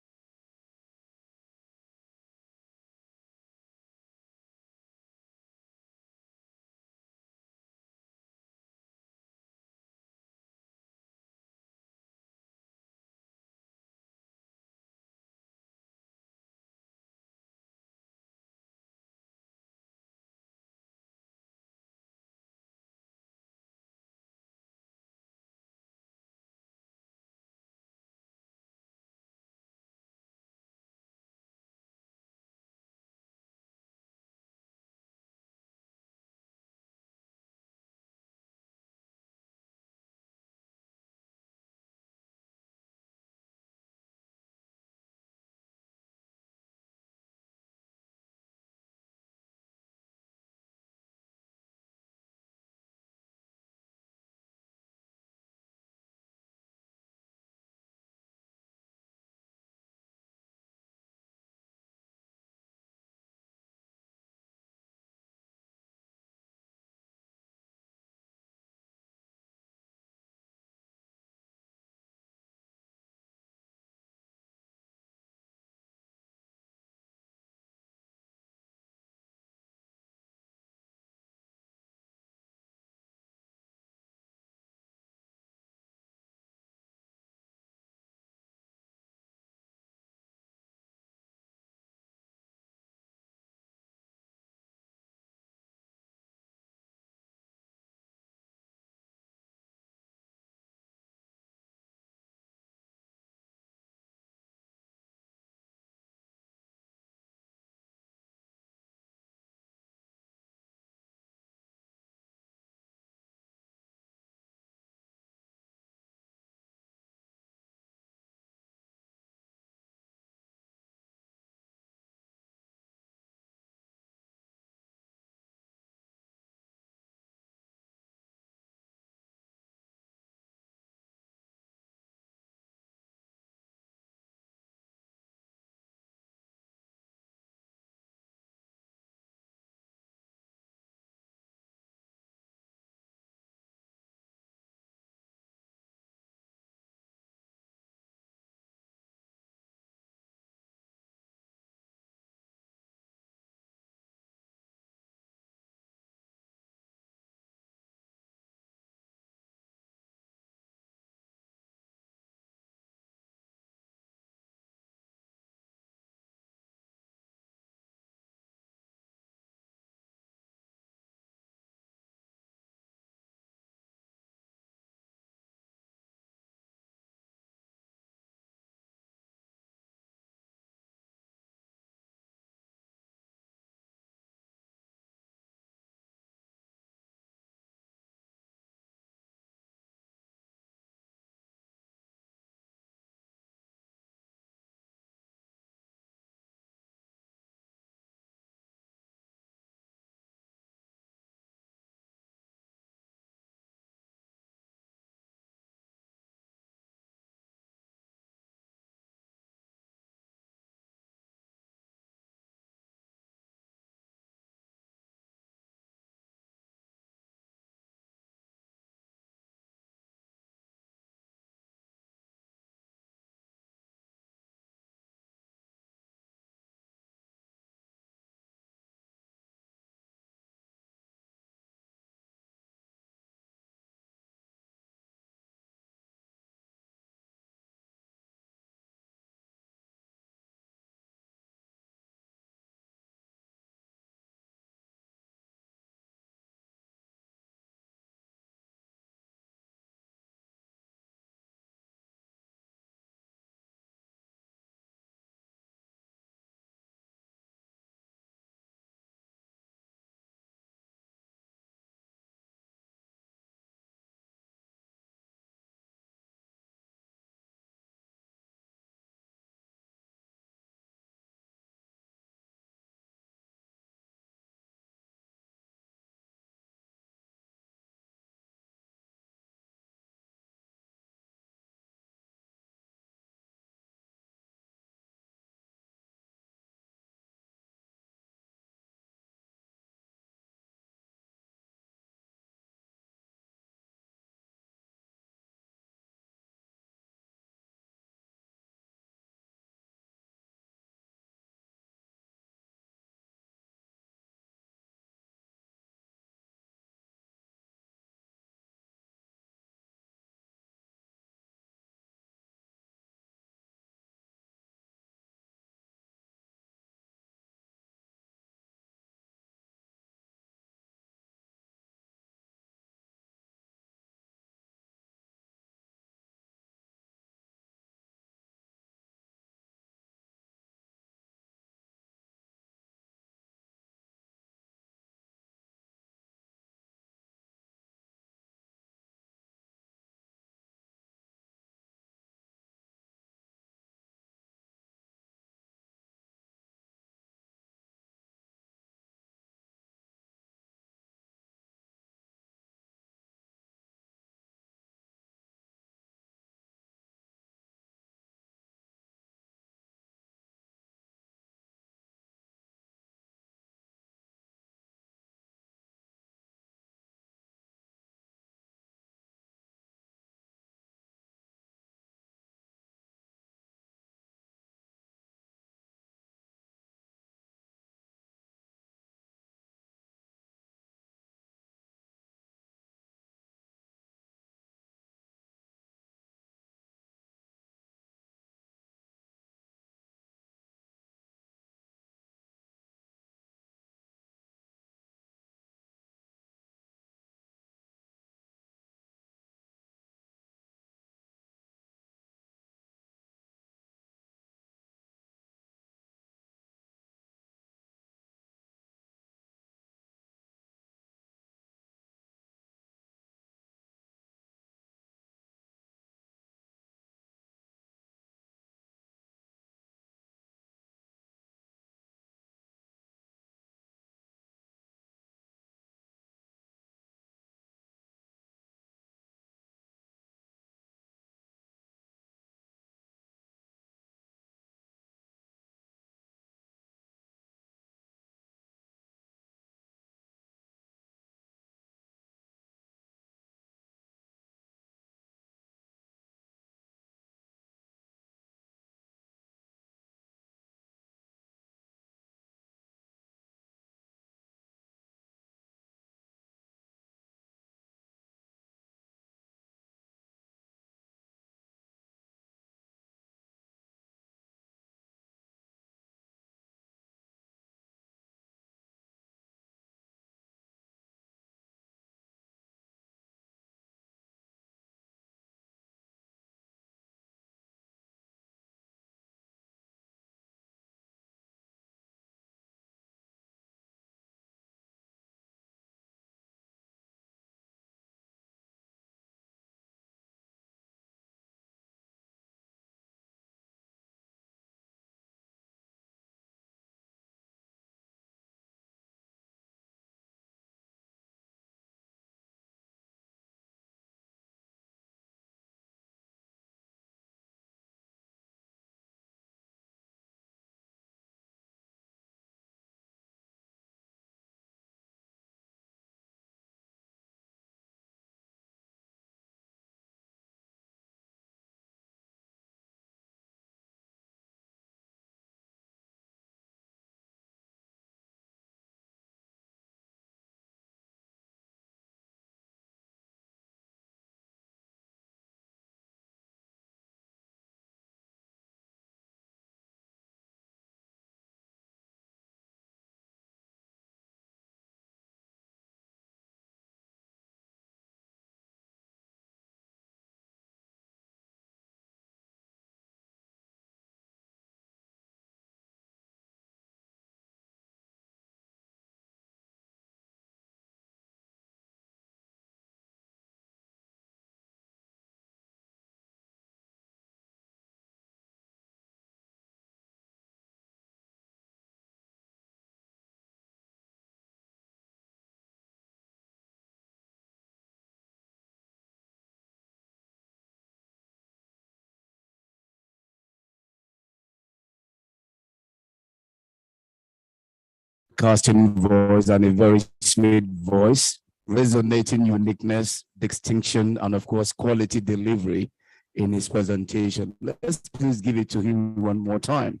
casting voice and a very smooth voice, resonating uniqueness, distinction, and of course, quality delivery in his presentation. Let's please give it to him one more time.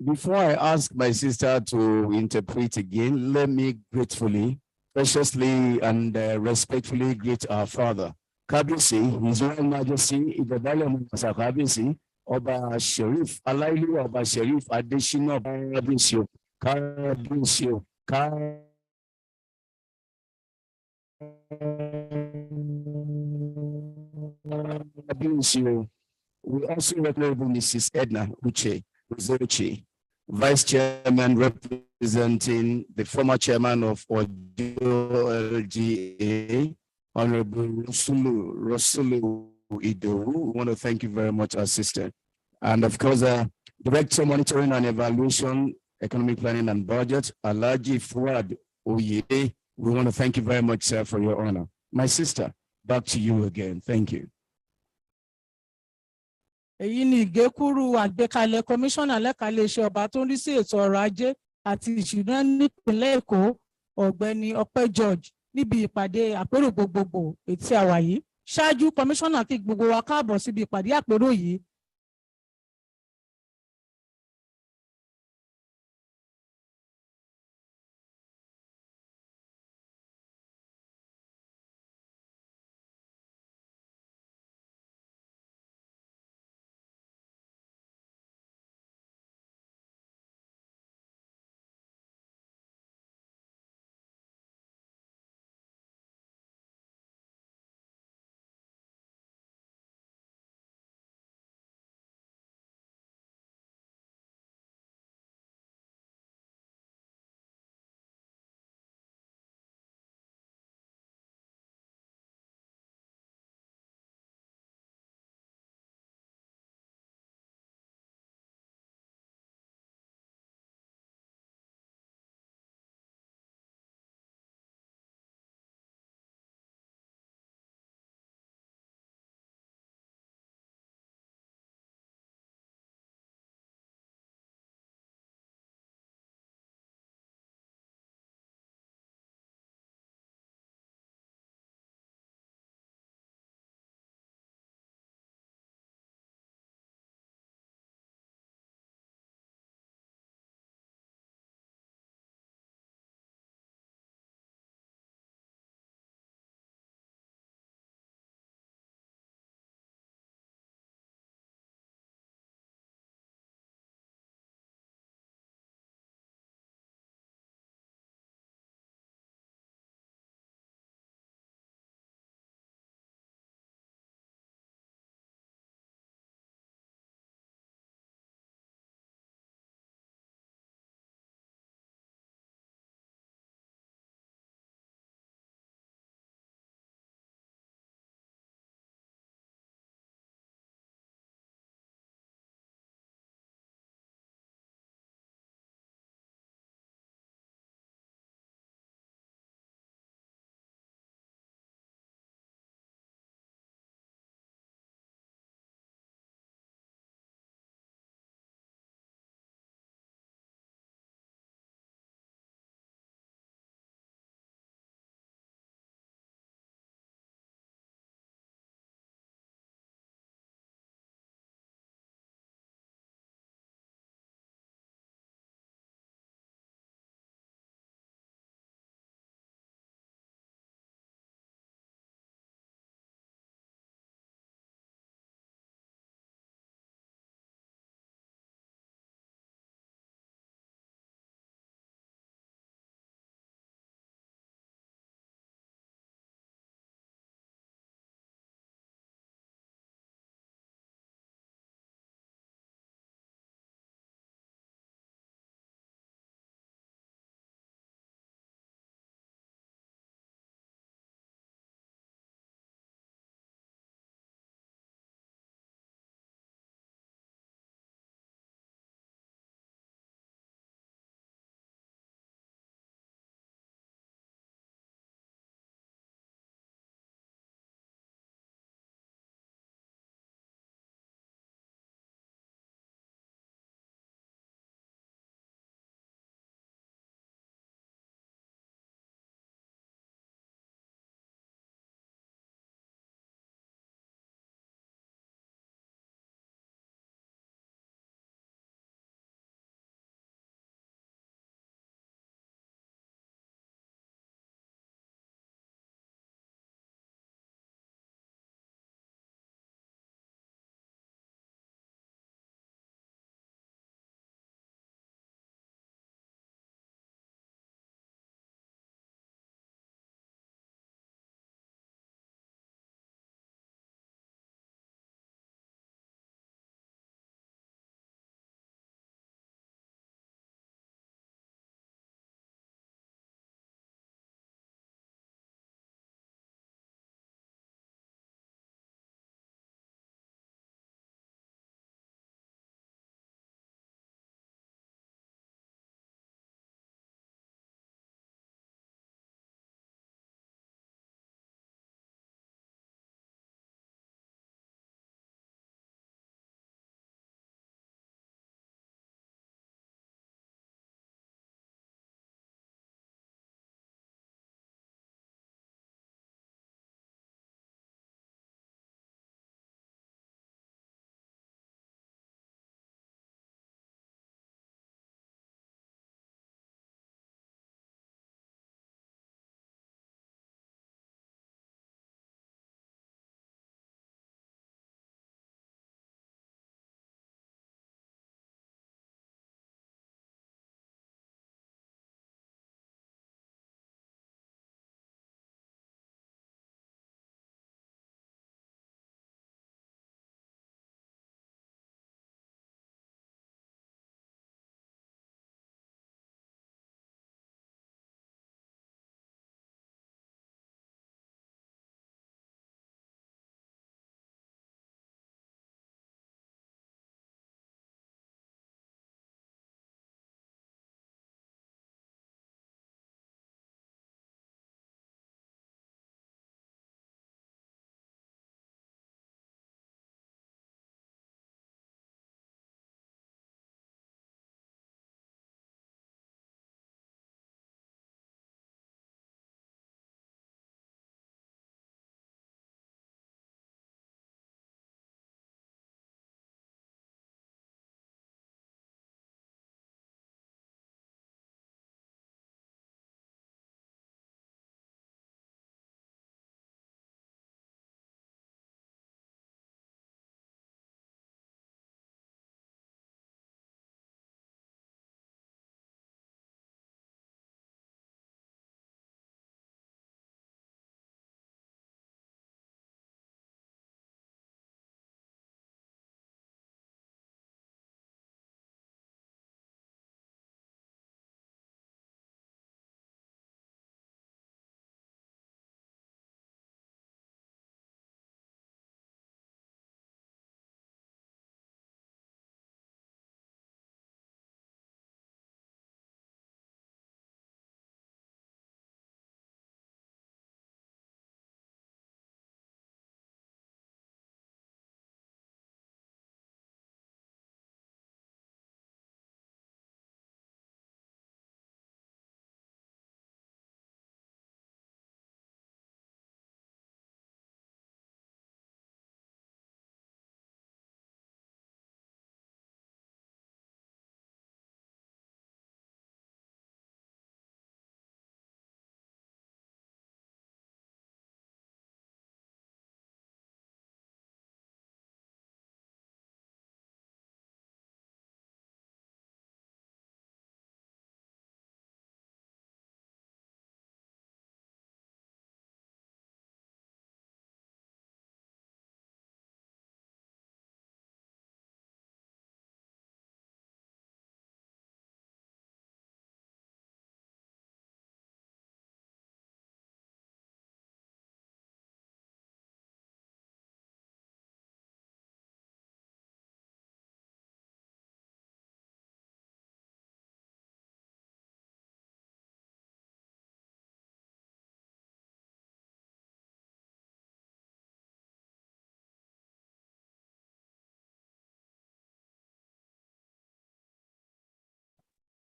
Before I ask my sister to interpret again, let me gratefully, preciously, and respectfully greet our father. Kábíyèsí, His Royal Majesty, Ìbẹ̀dálẹ̀ Mọ̀sá Kábíyèsí, Ọba Sheriff, Aláìlúwà Ọba Sheriff Adésínà Kábíyèsí o, Kábíyèsí o, Kábíyèsí o. We also recognize Mrs. Edna Uche, Vice Chairman representing the former chairman of Ojo LGA, Honorable Rosulu Idowu. We want to thank you very much, our sister. And of course, Director Monitoring and Evaluation, Economic Planning and Budget, Alhaji Fuad Oye. We want to thank you very much, sir, for your honor. My sister, back to you again. Thank you. Èyí ni ìgékúrú àgbékalẹ̀ kọmíṣánná lẹ́ka iléeṣẹ́ ọba tó ń rí sí ètò ọrọ̀ ajé àti ìṣúná nípìnlẹ̀ Èkó, ọ̀gbẹ́ni Ọpẹ́ George, níbi ìpàdé àpérò gbogbogbò ètí àwà yìí. Ṣáájú kọmíṣánná kí gbogbo wa káàbọ̀ síbi ìpàdé àpérò yìí.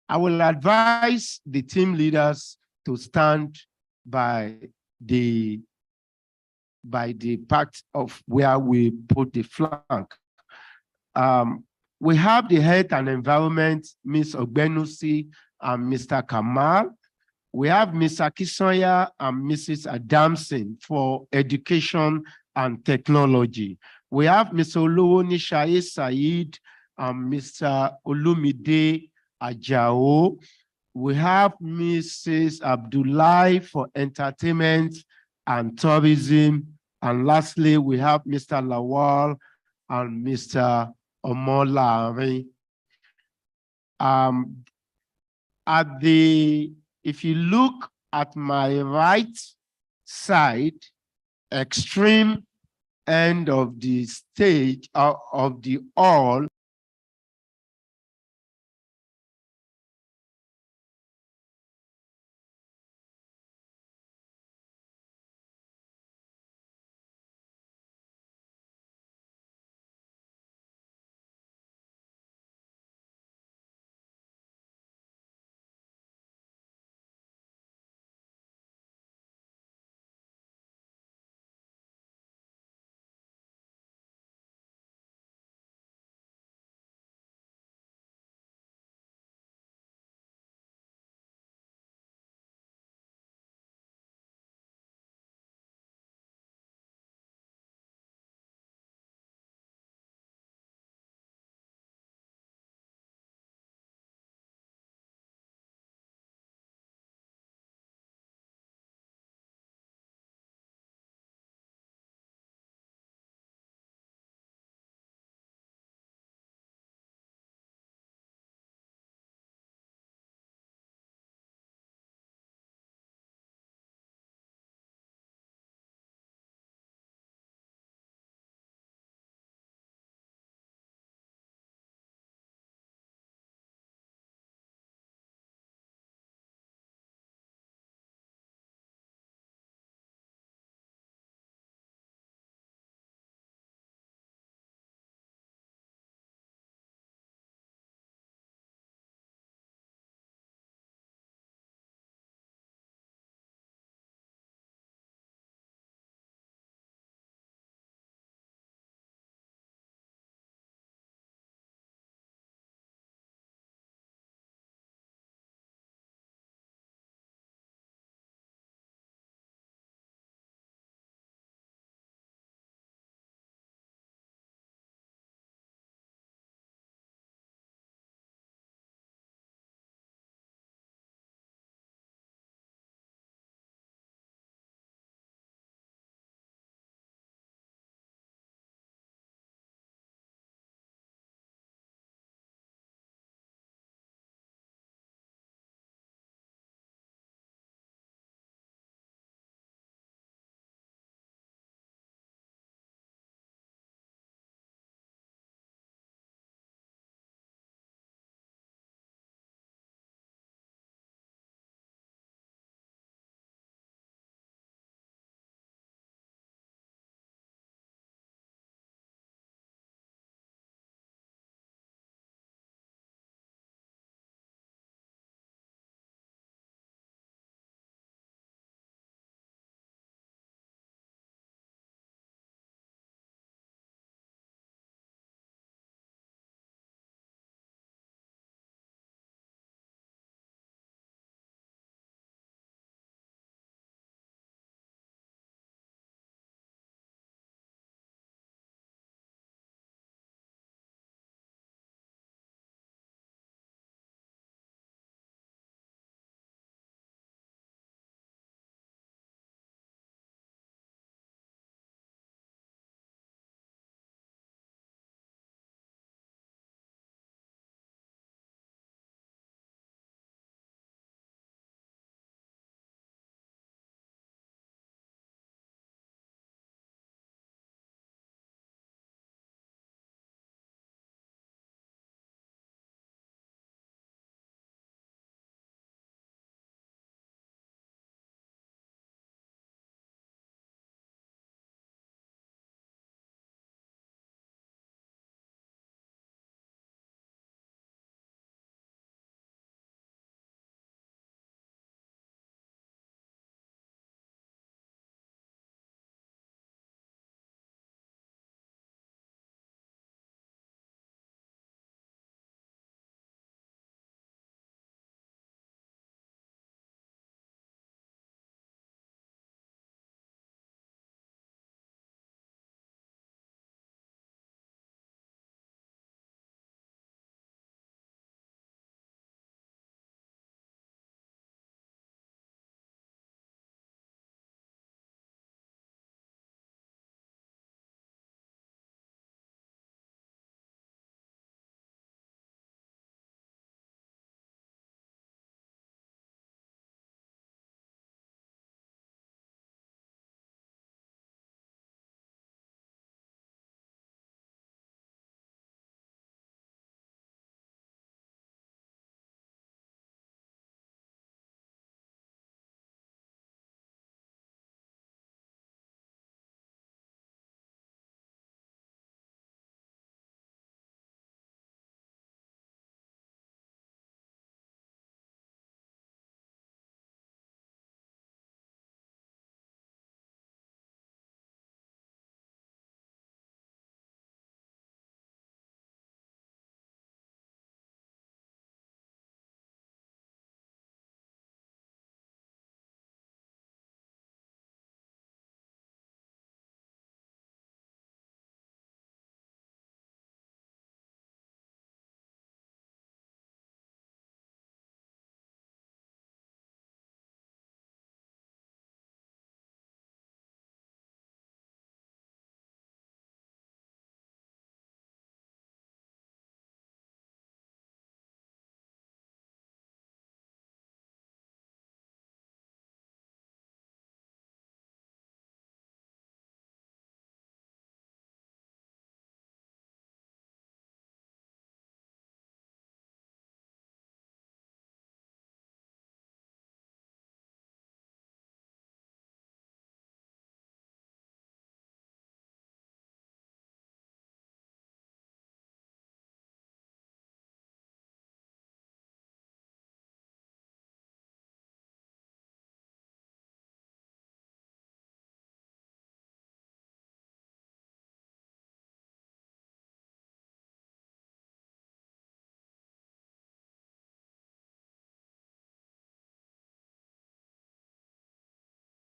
I will advise the team leaders to stand by the part of where we put the flag. We have the health and environment, Ms. Ogbenusi and Mr. Kamal. We have Mr. Kisoya and Mrs. Adamson for education and technology. We have Mr. Oluwoni Shaye Said and Mr. Olumide Ajao. We have Mrs. Abdullahi for entertainment and tourism. And lastly, we have Mr. Lawal and Mr. Omolari. If you look at my right side, extreme end of the stage of the hall,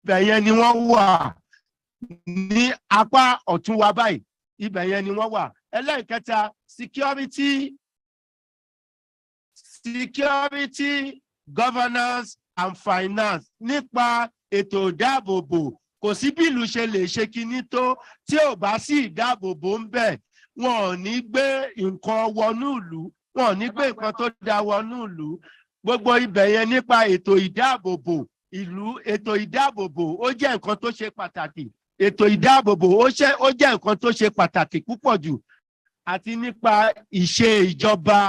ibẹ̀ yẹn ni wọ́n wà ní apá ọ̀tún wa báyìí, ibẹ̀ yẹn ni wọ́n wà. Ẹlẹ́ẹ̀kẹta, security, governance and finance. Nípa ètò ìdáàbòbò, kò sí bí ìlú ṣe lè ṣe kinní tó tí ò bá sí ìdáàbòbò ń bẹ̀. Wọn ò ní gbé nǹkan wọnú ìlú, wọn ò ní gbé nǹkan tó da wọnú ìlú. Gbogbo ibẹ̀ yẹn nípa ètò ìdáàbòbò ìlú, ètò ìdáàbòbò ó jẹ́ nǹkan tó ṣe pàtàkì. Ètò ìdáàbòbò ó jẹ́ nǹkan tó ṣe pàtàkì púpọ̀ jù. Àti nípa ìṣe ìjọba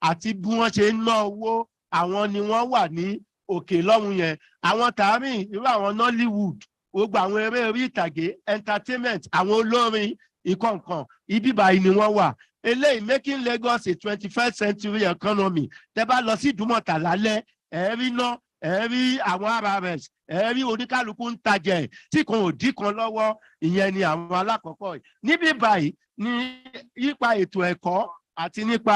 àti bí wọ́n ṣe ń ná owó, àwọn ni wọ́n wà ní òkè lọ́hùn yẹn. Àwọn tààrin irú àwọn Nollywood, gbogbo àwọn eré orí ìtàgé, entertainment, àwọn olórin ìkọ̀ọ̀kan, ibi báyìí ni wọ́n wà. Eléyìí making Lagos a 21st century economy. Tẹ́ bá lọ sí Ìdúmọ̀tà lálẹ́, ẹ rí iná, ẹ rí àwọn RRS, ẹ rí oníkálukú ń tajà ẹ̀ tí kan ò dí kan lọ́wọ́. Ìyẹn ni àwọn alákọ̀ọ́kọ́ yìí. Níbí báyìí ní nípa ètò ẹ̀kọ́ àti nípa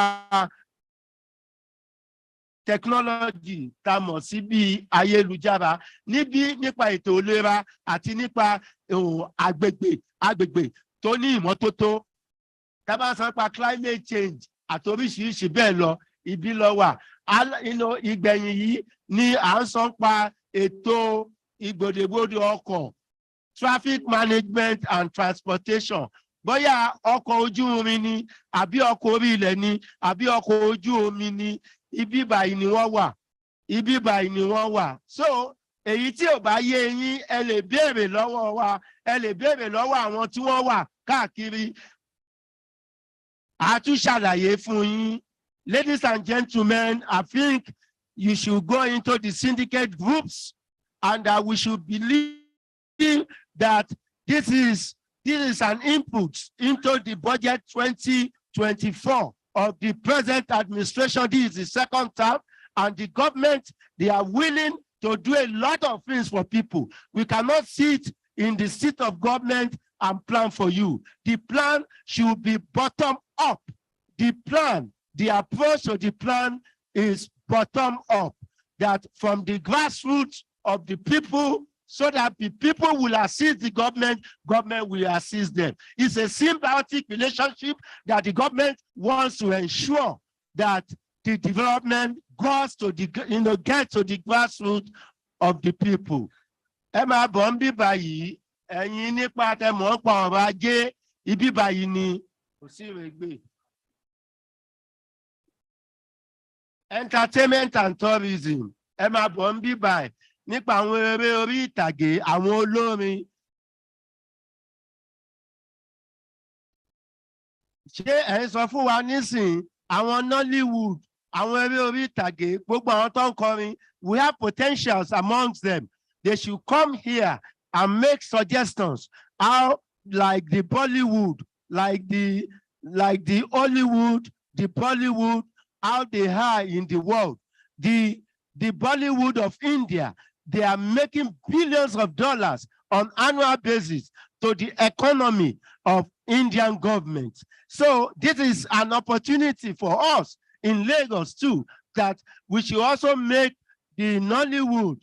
technology tá a mọ̀ sí bí ayélujára, níbí nípa ètò ìlera àti nípa agbègbè tó ní ìmọ́tótó. Tá a bá sọ nípa climate change àti oríṣiríṣi bẹ́ẹ̀ lọ, ibi lọ wà. Ìgbẹ̀yìn yìí ni à ń sọ nípa ètò ìgbòdègbodò ọkọ̀, traffic management and transportation. Bóyá ọkọ̀ ojú irin ni, àbí ọkọ̀ orí ilẹ̀ ni, àbí ọkọ̀ ojú omi ni, ibi báyìí ni wọ́n wà. Ibi báyìí ni wọ́n wà. So èyí tí ò bá yé yín, ẹ lè béèrè lọ́wọ́ wa, ẹ lè béèrè lọ́wọ́ àwọn tí wọ́n wà káàkiri. A tún ṣàlàyé fún yín. Ladies and gentlemen, I think you should go into the syndicate groups and we should believe that this is an input into the budget 2024 of the present administration. This is the second term, and the government, they are willing to do a lot of things for people. We cannot sit in the seat of government and plan for you. The plan should be bottom up. The plan, the approach to the plan is bottom up, that from the grassroots of the people, so that the people will assist the government, government will assist them. It's a symbiotic relationship that the government wants to ensure that the development goes to the, gets to the grassroots of the people. Emma Bombi Bayi, ẹ̀yin nípa tẹmọ̀ pa ọ̀rọ̀ ajé, ibi báyìí ni kò sí ìrègbè. Entertainment and tourism, Emma Bombi Bayi, nípa àwọn eré orí ìtàgé, àwọn olórin. Ṣé ẹ ń sọ fún wa nísìn àwọn Nollywood, àwọn eré orí ìtàgé, gbogbo àwọn tó ń kọrin, we have potentials amongst them. They should come here and make suggestions how, like the Bollywood, like the Hollywood, the Bollywood, how they are in the world. The Bollywood of India, they are making billions of dollars on annual basis to the economy of Indian government. So this is an opportunity for us in Lagos too, that we should also make the Nollywood.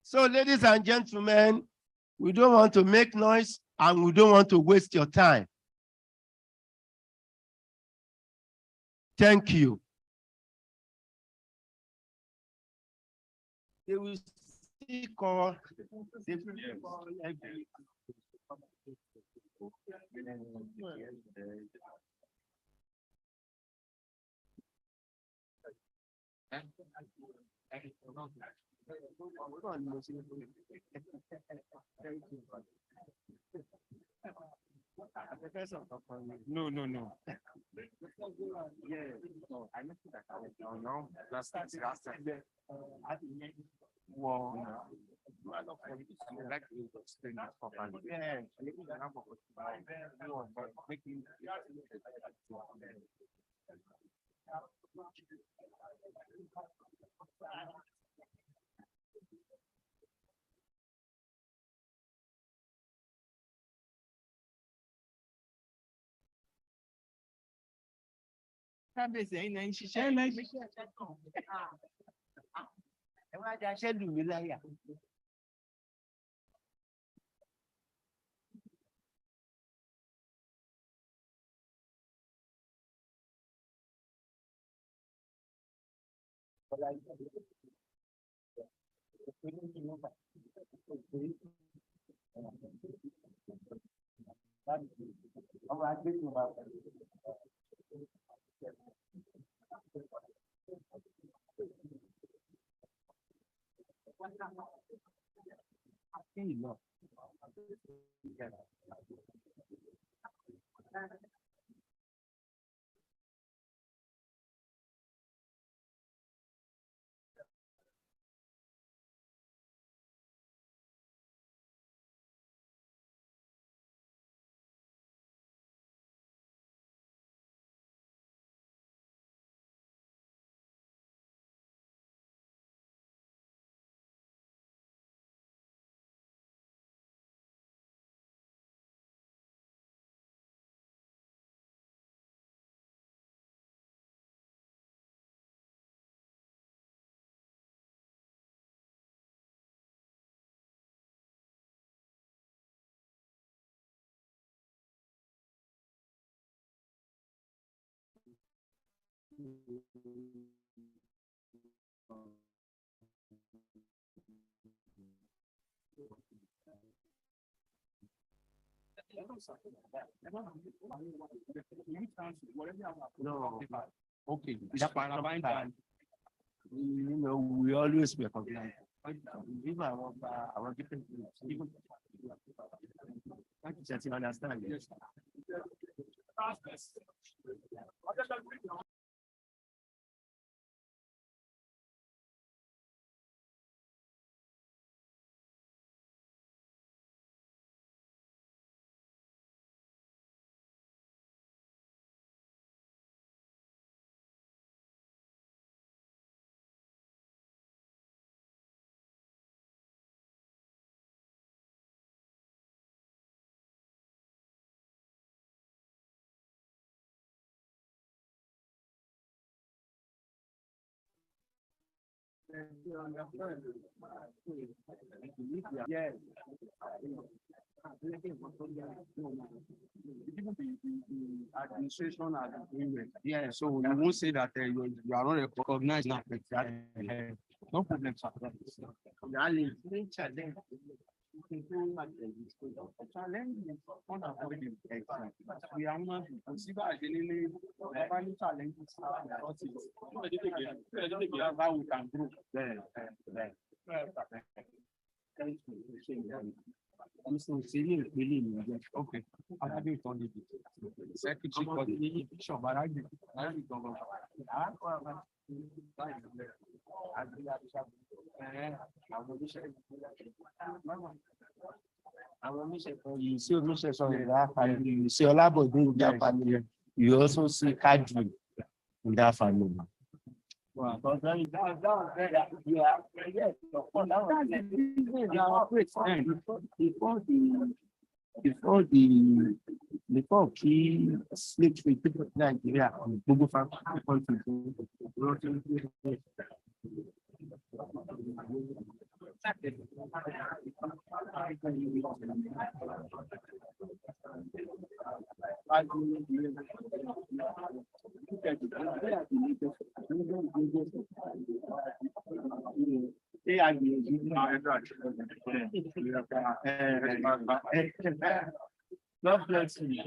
So ladies and gentlemen, we don't want to make noise and we don't want to waste your time. Thank you. They will still call. No. Yeah, no, I know that I don't know. Last time. Well, I like to explain this properly. Yeah, making Kábíyèsí ẹ̀yin náà ń ṣiṣẹ́. Ẹ wá di aṣẹ́ lù mí láyà. Ọba agbẹ́sùn bá pẹ̀lú. No. Okay. You know, we always recognize. If I want our different groups, even thank you, sir, to understand. Yes. Yes. Administration has agreement. Yeah, so you won't say that you are not recognized now. No problem, sir. Challenge is unavoidable. We are not consider any challenges. How we can grow. I'm so serious, really. Okay. I have it on the secretary for the bishop, but I don't know. You see, you see Olabode in that family. You also see Kadri in that family. Wow. Before key slave trade people in Nigeria, Google God bless you.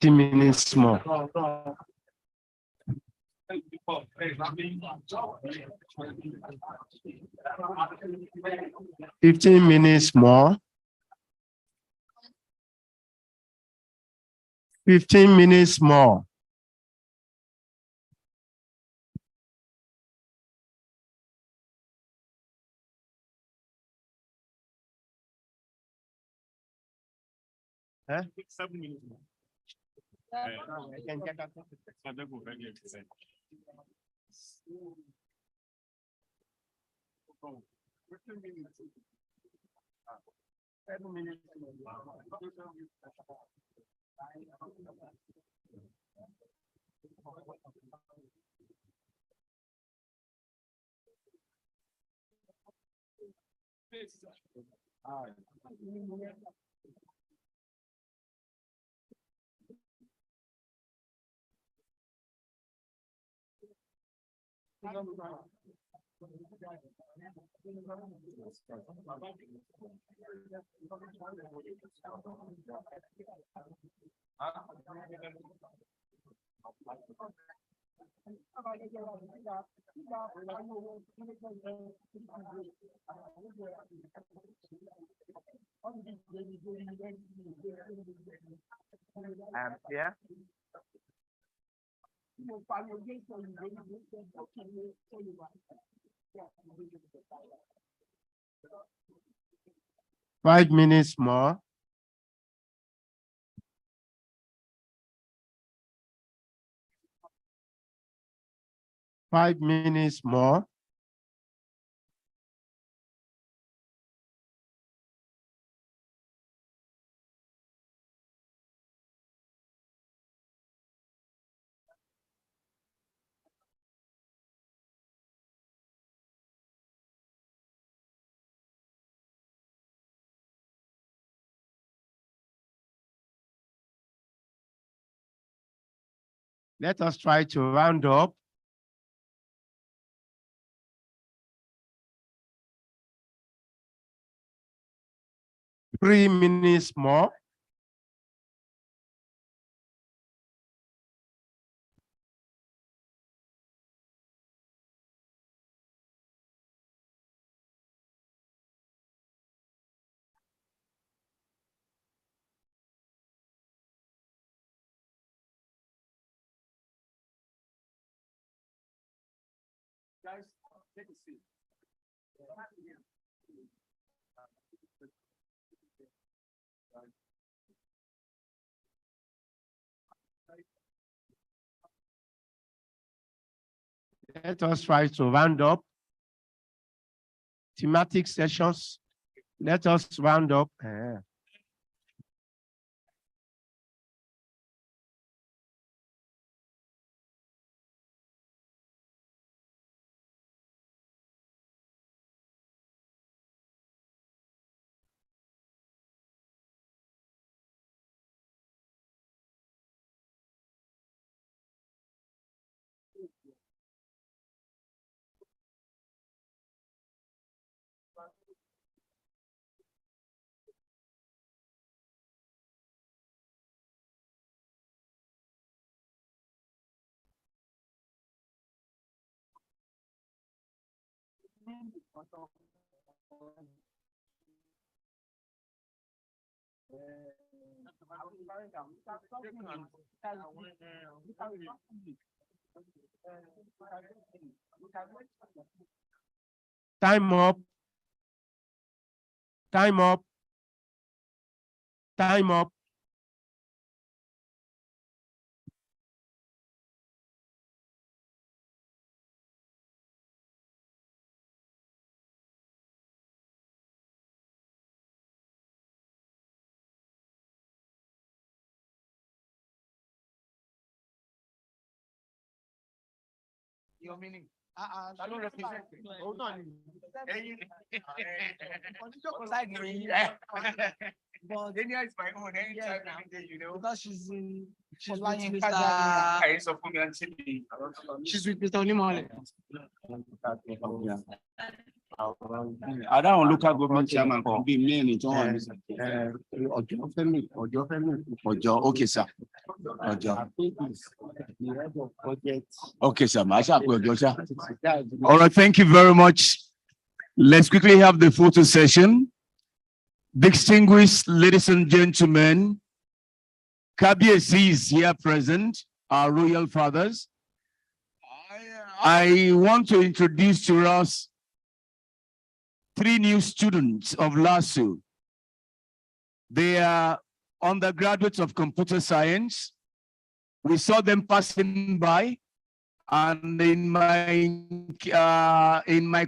15 minutes more. 15 minutes more. 15 minutes more. Huh? 7 minutes more. Yeah. 5 minutes more. 5 minutes more. Let us try to round up. Three minutes more. Guys, take a seat. Let us try to round up thematic sessions. Let us round up. Time up. Time up. Time up. Your meaning. I don't represent. Hold on. But Dania is my own. Anytime, you know. Because she's with Mr. Onimole. I don't look at government chairman can be many. Okay, sir. Okay, sir. All right, thank you very much. Let's quickly have the photo session. Distinguished ladies and gentlemen, Kabiesi is here present, our royal fathers. I want to introduce to us 3 new students of LASU. They are undergraduates of computer science. We saw them passing by, and in my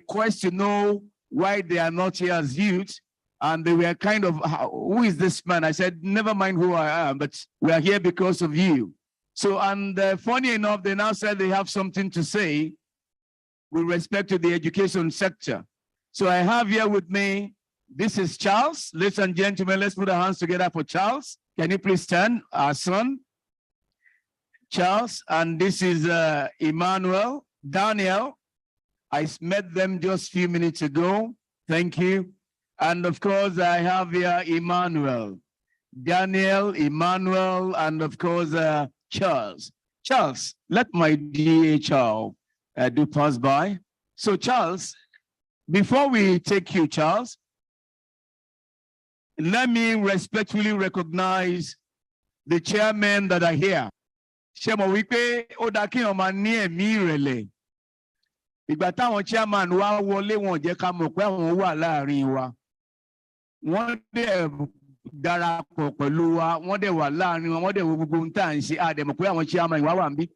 quest to know why they are not here as youth, and they were kind of, who is this man? I said, never mind who I am, but we are here because of you. So, and funny enough, they now said they have something to say with respect to the education sector. So I have here with me, this is Charles. Ladies and gentlemen, let's put our hands together for Charles. Can you please stand, our son? Charles, and this is Emmanuel, Daniel. I met them just a few minutes ago. Thank you. And of course, I have here Emmanuel, Daniel, Emmanuel, and of course, Charles. Charles, let my DHR do pass by. So Charles, before we take you, Charles, let me respectfully recognize the chairmen that are here. Shemo wípé ó dá kí ọmọ ní ẹ̀mí ìrẹ̀lẹ̀. Ìgbà táwọn chairman wá wọlé wọn jẹ́ ká mọ̀ pé àwọn wà láàrin wa. Wọ́n dẹ̀ darapọ̀ pẹ̀lú wa, wọ́n dẹ̀ wà láàrin wa, wọ́n dẹ̀ wo gbogbo ohun tá à ń ṣe, a dẹ̀ mọ̀ pé àwọn chairman wà ń bí.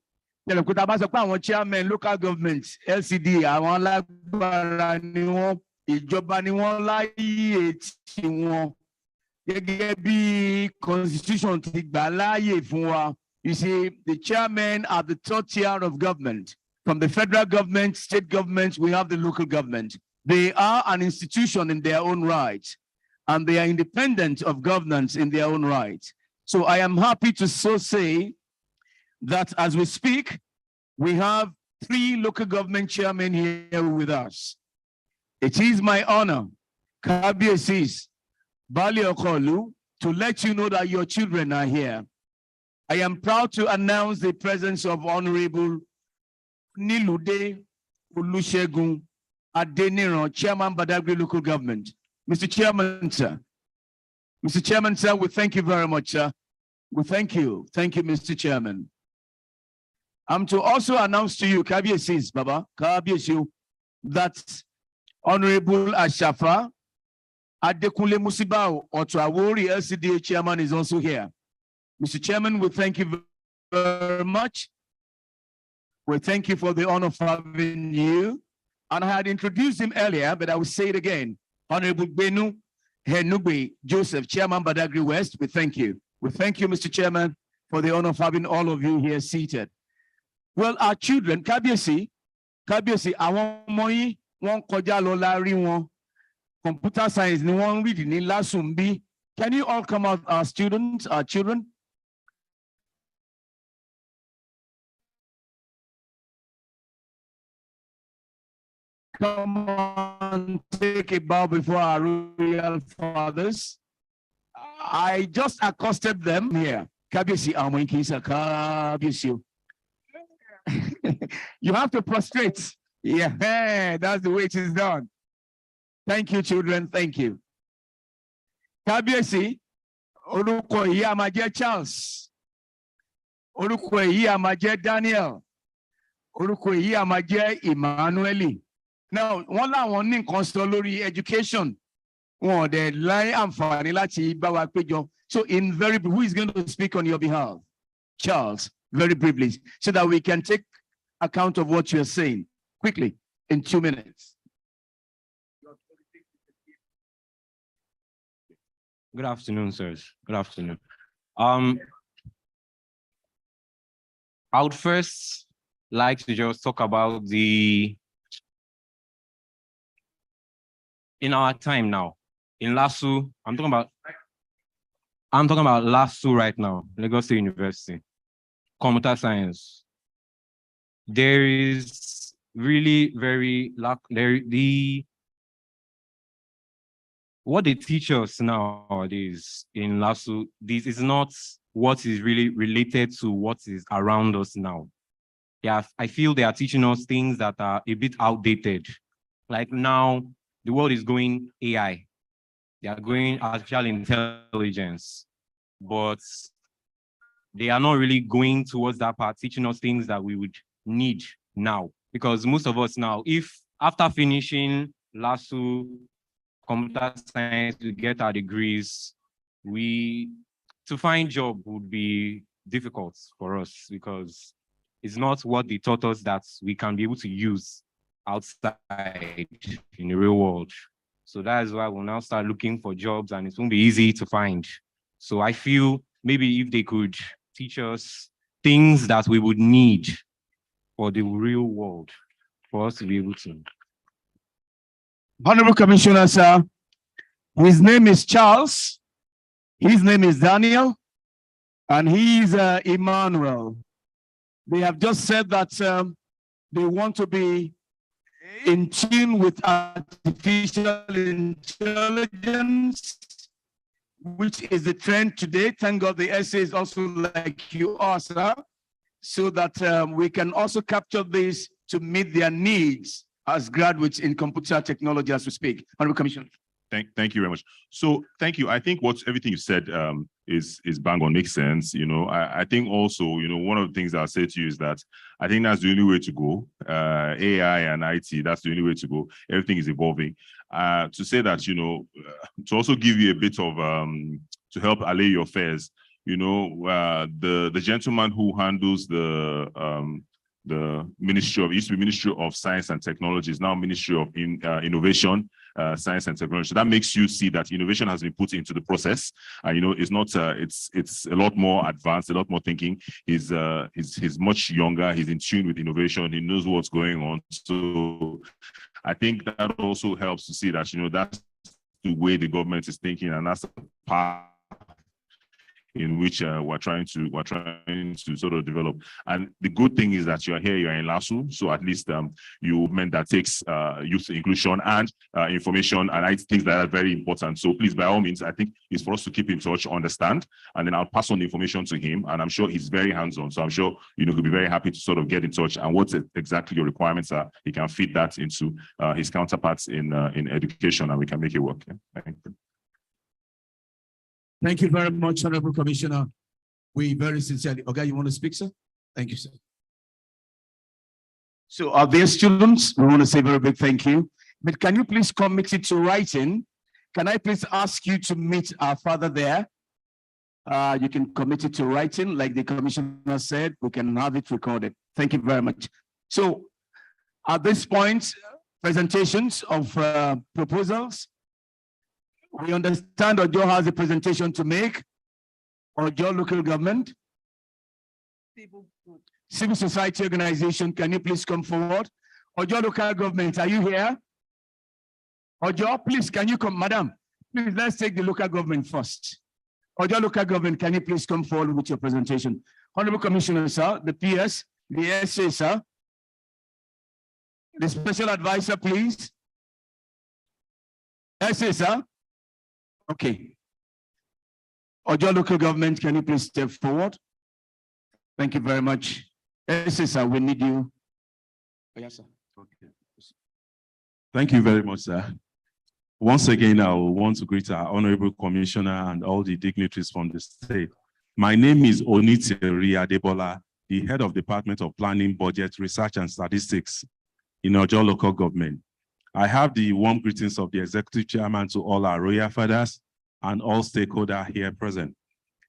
Tẹ̀lé pé tá a bá sọ pé àwọn chairman local government LCD àwọn alágbára ni wọ́n, ìjọba ni wọ́n láyé tí wọn. Gẹ́gẹ́ bí constitution ti gbà láàyè fún wa. You see, the chairmen are the 3rd tier of government. From the federal government, state government, we have the local government. They are an institution in their own right, and they are independent of governance in their own right. So I am happy to so say that as we speak, we have 3 local government chairmen here with us. It is my honor, Kabiesis, Bali Okolu, to let you know that your children are here. I am proud to announce the presence of Honorable Nilude Olusegun Adeniran, Chairman Badagry Local Government. Mr. Chairman, sir. Mr. Chairman, sir, we thank you very much, sir. We thank you. Thank you, Mr. Chairman. I'm to also announce to you, Kabiesis, Baba, Kabiesu, that Honorable Ashafa Adekunle Musibao Otuawori LCDA Chairman is also here. Mr. Chairman, we thank you very much. We thank you for the honor of having you. And I had introduced him earlier, but I will say it again. Honorable Benu Henugbe Joseph, Chairman Badagry West, we thank you. We thank you, Mr. Chairman, for the honor of having all of you here seated. Well, our children, Kabiesi, àwọn ọmọ yín, wọ́n kọjá lọ láàrin wọn. Computer science ni wọ́n read ní Lasumbi. Can you all come out, our students, our children? Come on, take a bow before our royal fathers. I just accosted them here. Kabiesi, Kabiesi. You have to prostrate. Yeah, that's the way it is done. Thank you, children. Thank you. Kabiesi, orúkọ ìyá máa jẹ́ Charles. Orúkọ ìyá máa jẹ́ Daniel. Orúkọ ìyá máa jẹ́ Emmanuel. Now, wọ́n láwọn ní nǹkan sọ lórí education. Wọ́n dẹ̀ láì àǹfààní láti bá wa péjọ. So in very brief, who is going to speak on your behalf? Charles, very briefly, so that we can take account of what you're saying. Quickly, in 2 minutes. Good afternoon, sirs. Good afternoon. I would first like to just talk about in our time now, in LASU, I'm talking about LASU right now, Lagos State University, computer science. There is really the what they teach us nowadays in LASU, this is not what is really related to what is around us now. Yeah, I feel they are teaching us things that are a bit outdated. Like now, the world is going AI. They are going artificial intelligence, but they are not really going towards that part, teaching us things that we would need now. Because most of us now, if after finishing LASU, computer science, we get our degrees, to find job would be difficult for us because it's not what they taught us that we can be able to use outside in the real world. So that is why we'll now start looking for jobs and it won't be easy to find. So I feel maybe if they could teach us things that we would need for the real world for us to be able to. Honorable Commissioner, sir, his name is Charles, his name is Daniel, and he is Emmanuel. They have just said that they want to be in tune with artificial intelligence, which is the trend today. Thank God the essay is also like you are, sir, so that we can also capture this to meet their needs as graduates in computer technology as we speak. Honorable Commissioner. Thank you very much. So thank you. I think everything you said is bang on, makes sense. You know, I think also, you know, one of the things I'll say to you is that I think that's the only way to go. AI and IT, that's the only way to go. Everything is evolving. To say that, you know, to also give you a bit of to help allay your fears, you know, the gentleman who handles the Ministry of, it used to be Ministry of Science and Technology, is now Ministry of Innovation, Science and Technology. So that makes you see that innovation has been put into the process. And you know, it's not, it's a lot more advanced, a lot more thinking. He's much younger. He's in tune with innovation. He knows what's going on. So I think that also helps to see that, you know, that's the way the government is thinking, and that's the part in which we're trying to sort of develop. And the good thing is that you're here, you're in LASU, so at least you meant that takes youth inclusion and information, and I think that are very important. So please, by all means, I think it's for us to keep in touch, understand, and then I'll pass on the information to him, and I'm sure he's very hands-on, so I'm sure, you know, he'll be very happy to sort of get in touch, and what exactly your requirements are, he can feed that into his counterparts in education, and we can make it work. Yeah? Thank you. Thank you very much, Honorable Commissioner. We very sincerely. Okay, you want to speak, sir? Thank you, sir. So, our dear students, we want to say a very big thank you. But can you please commit it to writing? Can I please ask you to meet our father there? You can commit it to writing, like the commissioner said. We can have it recorded. Thank you very much. So, at this point, presentations of proposals. We understand Ojo has a presentation to make. Ojo local government. Civil society organization, can you please come forward? Ojo local government, are you here? Ojo, please, can you come, madam? Please, let's take the local government first. Ojo local government, can you please come forward with your presentation? Honorable Commissioner, sir, the PS, the SA, sir. The special advisor, please. SA, sir. Okay. Ojo local government, can you please step forward? Thank you very much. Yes, sir, we need you. Oh, yes, sir. Okay. Thank you very much, sir. Once again, I want to greet our Honorable Commissioner and all the dignitaries from the state. My name is Onitiri Adebola, the head of Department of Planning, Budget, Research and Statistics in Ojo local government. I have the warm greetings of the executive chairman to all our royal fathers and all stakeholders here present.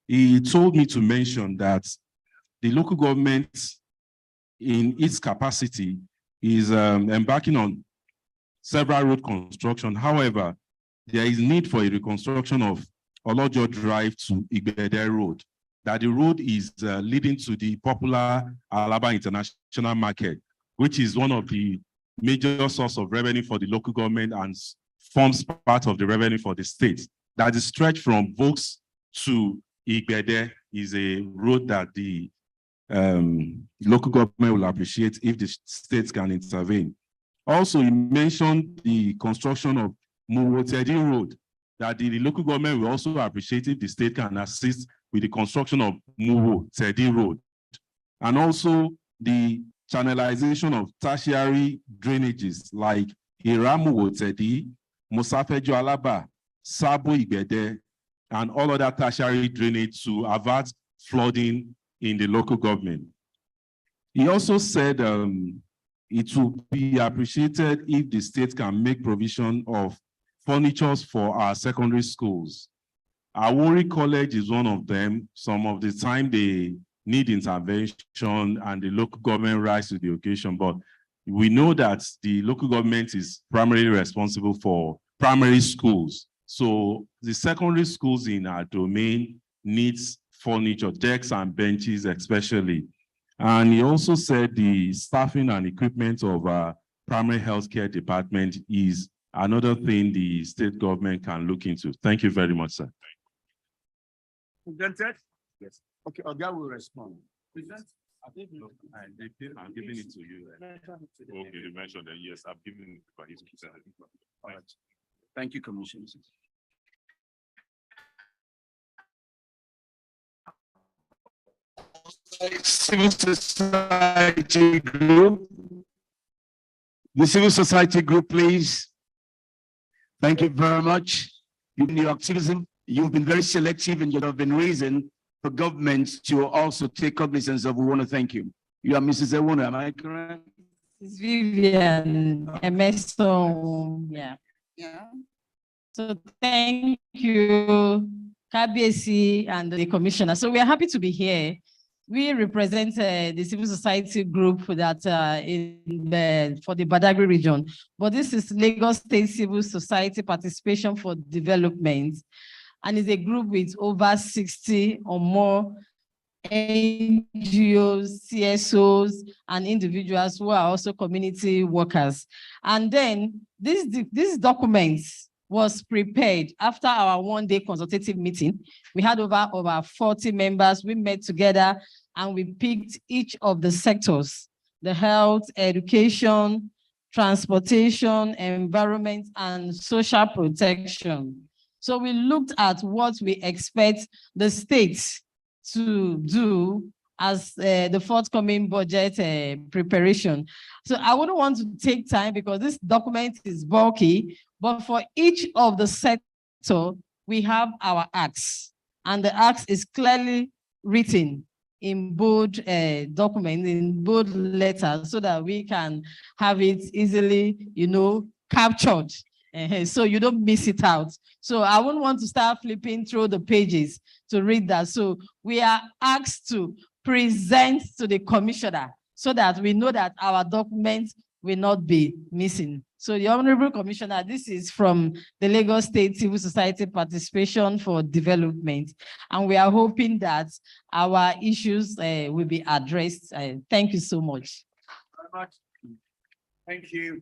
He told me to mention that the local government in its capacity is embarking on several road construction. However, there is need for a reconstruction of Olojo Drive to Igbede Road, that the road is leading to the popular Alaba International Market, which is one of the major source of revenue for the local government and forms part of the revenue for the state. That is stretched from Vokes to Igbede is a road that the local government will appreciate if the states can intervene. Also, he mentioned the construction of Muwotedi Road, that the local government will also appreciate if the state can assist with the construction of Muwo Tedi Road, and also the channelization of tertiary drainages like Iramuwo Tedi, Musafejo Alaba, Sabo Igbede, and all other tertiary drainage to avert flooding in the local government. He also said it would be appreciated if the state can make provision of furnitures for our secondary schools. Awori College is one of them. Some of the time they need intervention and the local government rise to the occasion, but we know that the local government is primarily responsible for primary schools. So the secondary schools in our domain needs furniture, desks and benches especially. And he also said the staffing and equipment of our primary healthcare department is another thing the state government can look into. Thank you very much, sir. Presented? Yes. Okay, Oga will respond. Present? I'm giving it to you. Okay, you mentioned that. Yes, I've given it for his present. Thank you, Commissioner. Civil society group. The civil society group, please. Thank you very much. In your activism, you've been very selective and you have been reason for government to also take cognizance of. We want to thank you. You are Mrs. Ewuna, am I correct? Mrs. Vivian Emerson, yeah. So thank you, KBC and the commissioner. So we are happy to be here. We represent the civil society group that for the Badagry region, but this is Lagos State Civil Society Participation for Development, and is a group with over 60 or more NGOs, CSOs, and individuals who are also community workers. And then this document was prepared after our one-day consultative meeting. We had over 40 members. We met together and we picked each of the sectors: the health, education, transportation, environment, and social protection. So we looked at what we expect the states to do as the forthcoming budget preparation. So I wouldn't want to take time because this document is bulky, but for each of the sector, we have our acts, and the acts is clearly written in bold document, in bold letters, so that we can have it easily, captured. So you don't miss it out. So I wouldn't want to start flipping through the pages to read that. So we are asked to present to the commissioner so that we know that our documents will not be missing. So the Honorable Commissioner, this is from the Lagos State Civil Society Participation for Development. And we are hoping that our issues will be addressed. Thank you so much. Thank you.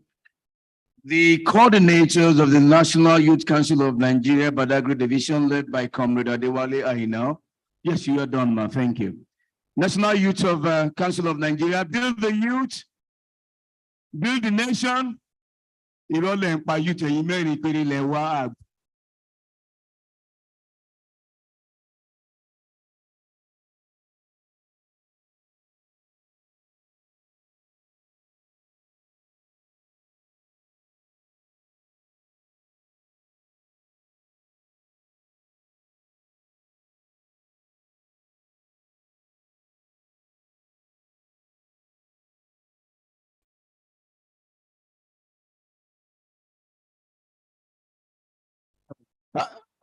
The coordinators of the National Youth Council of Nigeria, Badagry Division, led by Comrade Adewale Ahina. Yes, you are done, ma. Thank you. National Youth of Council of Nigeria, build the youth, build the nation.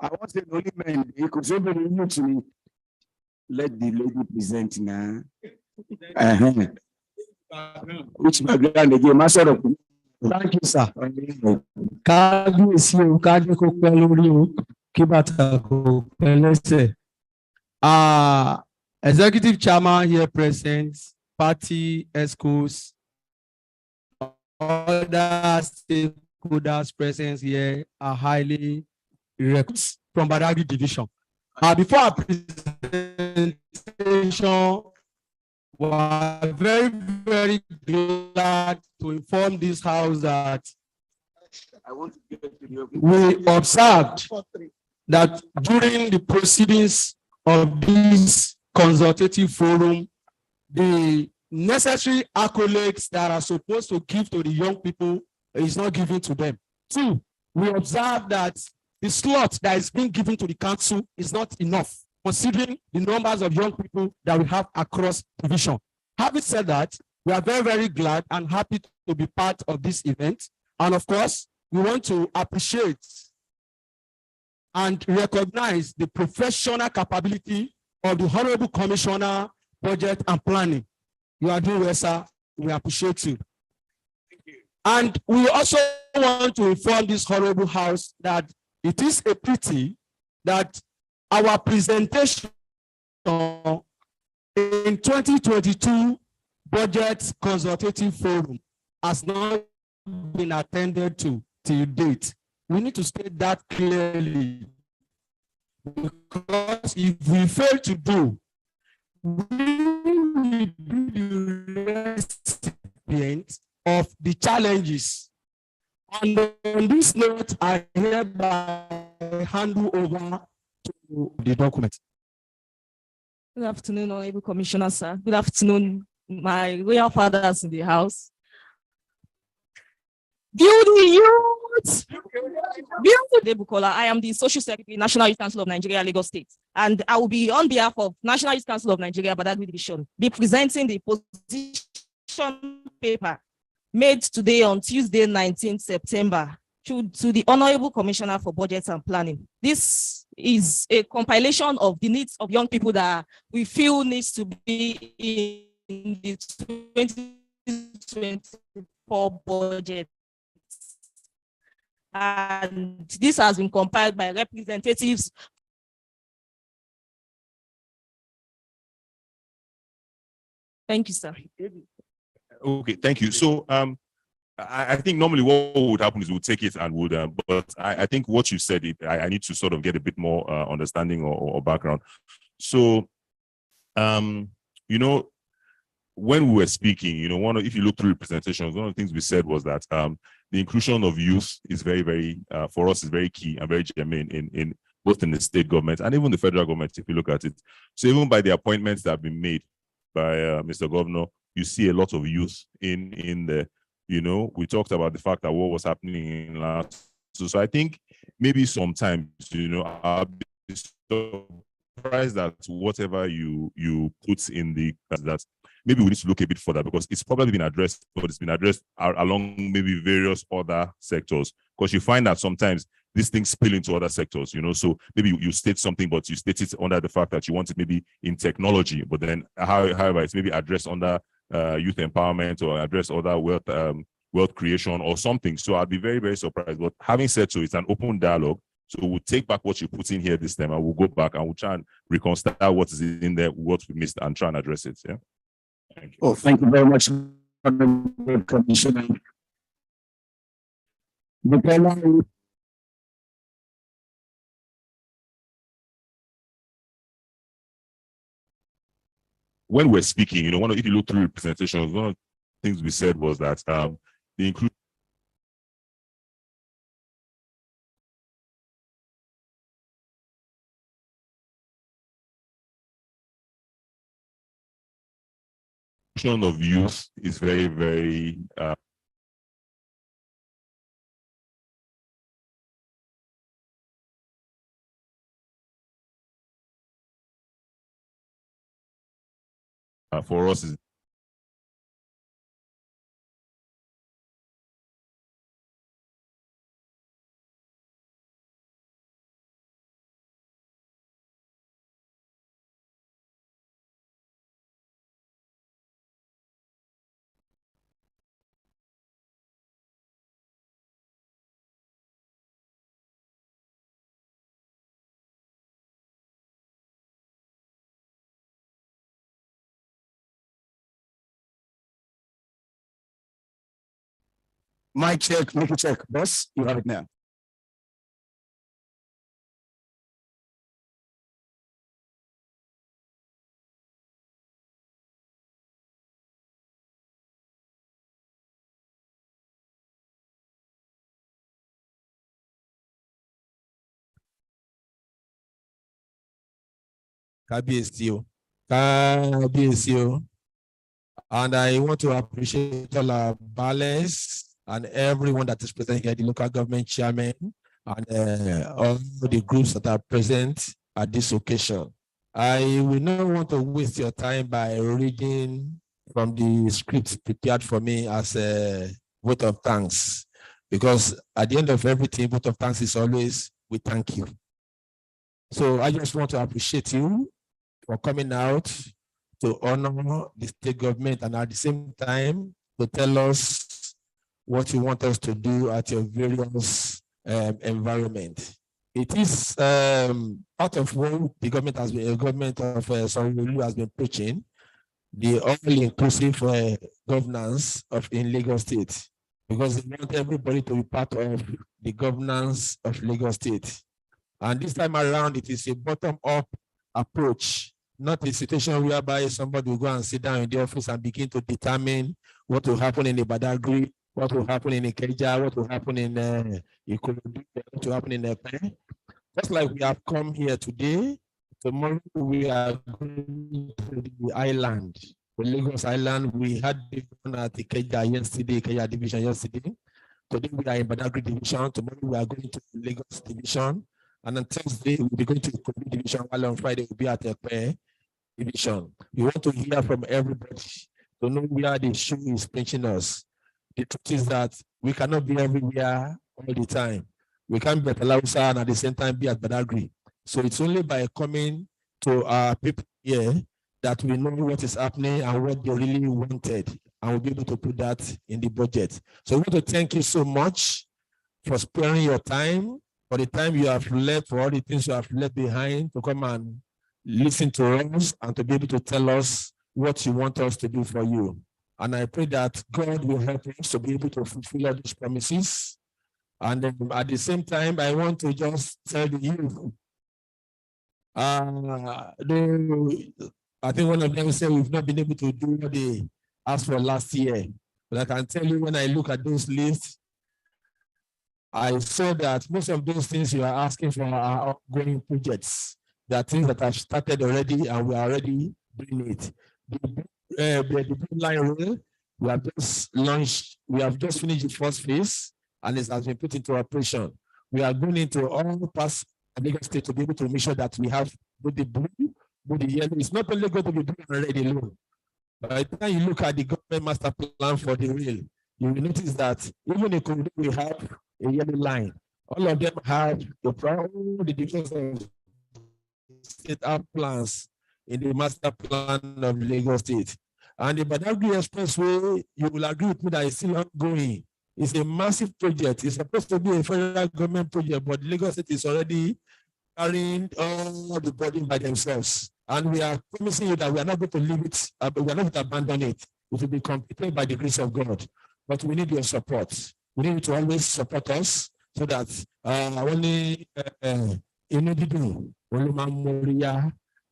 I want to say only men, you could say you to me. Let the lady present now. Which background again, master of. Thank you, sir. Kábíyèsí o, kájú kó pẹ́ lórí o, kí bàtà kó pẹ́ lẹ́sẹ̀. Executive chairman here present, party ESCOs, other stakeholders present here are highly erect from Badagry Division. Before our presentation, we are very, very glad to inform this house that we observed that during the proceedings of this consultative forum, the necessary accolades that are supposed to give to the young people is not given to them. Two, we observe that the slot that is being given to the council is not enough, considering the numbers of young people that we have across division. Having said that, we are very, very glad and happy to be part of this event. And of course, we want to appreciate and recognize the professional capability of the Honorable Commissioner, Budget and Planning. You are doing well, sir. We appreciate you. Thank you. And we also want to inform this Honorable House that it is a pity that our presentation in 2022 Budget Consultative Forum has not been attended to till date. We need to state that clearly, because if we fail to do, we will be the recipient of the challenges. And on this note, I hereby hand over to the document. Good afternoon, Honorable Commissioner, sir. Good afternoon, my royal fathers in the house. Beauty youth! Beauty Bukola. I am the Social Secretary, National Youth Council of Nigeria, Lagos State. And I will be on behalf of National Youth Council of Nigeria, Badagry Division, be presenting the position paper made today on Tuesday, 19th September, to the Honorable Commissioner for Budget and Planning. This is a compilation of the needs of young people that we feel needs to be in the 2024 budget. And this has been compiled by representatives. Thank you, sir. Okay, thank you. So I think normally what would happen is we'll take it and would, but I think what you said, I need to sort of get a bit more understanding or background. So, you know, when we were speaking, you know, if you look through the presentations, one of the things we said was that the inclusion of youth is very, very, for us, is very key and very germane in both in the state government and even the federal government, if you look at it. So even by the appointments that have been made by Mr. Governor, you see a lot of youth in the, you know, we talked about the fact that what was happening in last. So I think maybe sometimes, you know, I'll be surprised that whatever you put in the, that maybe we need to look a bit further, because it's probably been addressed, but it's been addressed along maybe various other sectors, because you find that sometimes these things spill into other sectors, you know. So maybe you state something, but you state it under the fact that you want it maybe in technology, but then however it's maybe addressed under youth empowerment or address other wealth creation or something. So I'd be very, very surprised. But having said so, it's an open dialogue. So we'll take back what you put in here this time, and we'll go back and we'll try and reconcile what is in there, what we missed, and try and address it. Yeah. Thank you. Oh, thank you very much, Commissioner. When we're speaking, you know, if you look through the presentations, one of the things we said was that the inclusion of youth is very, very for us is mic check, make a check. Boss, you have it now. Kabiyesi. And I want to appreciate all our balance and everyone that is present here, the local government chairman, and all the groups that are present at this occasion. I will not want to waste your time by reading from the script prepared for me as a vote of thanks, because at the end of everything, vote of thanks is always, we thank you. So I just want to appreciate you for coming out to honor the state government and at the same time to tell us what you want us to do at your various environment. It is part of what the government has been, has been preaching, the all-inclusive governance in Lagos State, because they want everybody to be part of the governance of Lagos State. And this time around, it is a bottom-up approach, not a situation whereby somebody will go and sit down in the office and begin to determine what will happen in the Badagry, what will happen in Ikeja, what will happen in Ikorodu, what will happen in Epe. Just like we have come here today, tomorrow we are going to the island, the Lagos Island. We had the one at Ikeja yesterday, Ikeja Division yesterday. Today we are in Badagry Division. Tomorrow we are going to Lagos Division. And on Thursday, we'll be going to the Kobe Division, while on Friday, we'll be at the Division. We want to hear from everybody to know where the shoe is pinching us. The truth is that we cannot be everywhere all the time. We can't be at Lausa and at the same time be at Badagry. So it's only by coming to our people here that we know what is happening and what they really wanted, and we'll be able to put that in the budget. So we want to thank you so much for sparing your time, for the time you have left, for all the things you have left behind to come and listen to us and to be able to tell us what you want us to do for you. And I pray that God will help us to be able to fulfill all these promises. And at the same time, I want to just tell you, I think one of them said we've not been able to do what they asked for last year. But I can tell you, when I look at those lists, I saw that most of those things you are asking for are ongoing projects. There are things that have started already and we are already doing it. The blue line rail, we have just launched, we have just finished the first phase and it has been put into operation. We are going into all parts of Lagos State to be able to make sure that we have both the blue, both the yellow. It's not only going to be blue and red alone. By the time you look at the government master plan for the rail, you will notice that even if we have a yellow line, all of them have the different state art plans in the master plan of Lagos State. And the Badagry Expressway, you will agree with me that it's still ongoing. It's a massive project. It's supposed to be a federal government project, but Lagos State is already carrying all the burden by themselves. And we are promising you that we are not going to leave it, we are not going to abandon it. It will be completed by the grace of God. But we need your support. We need you to always support us so that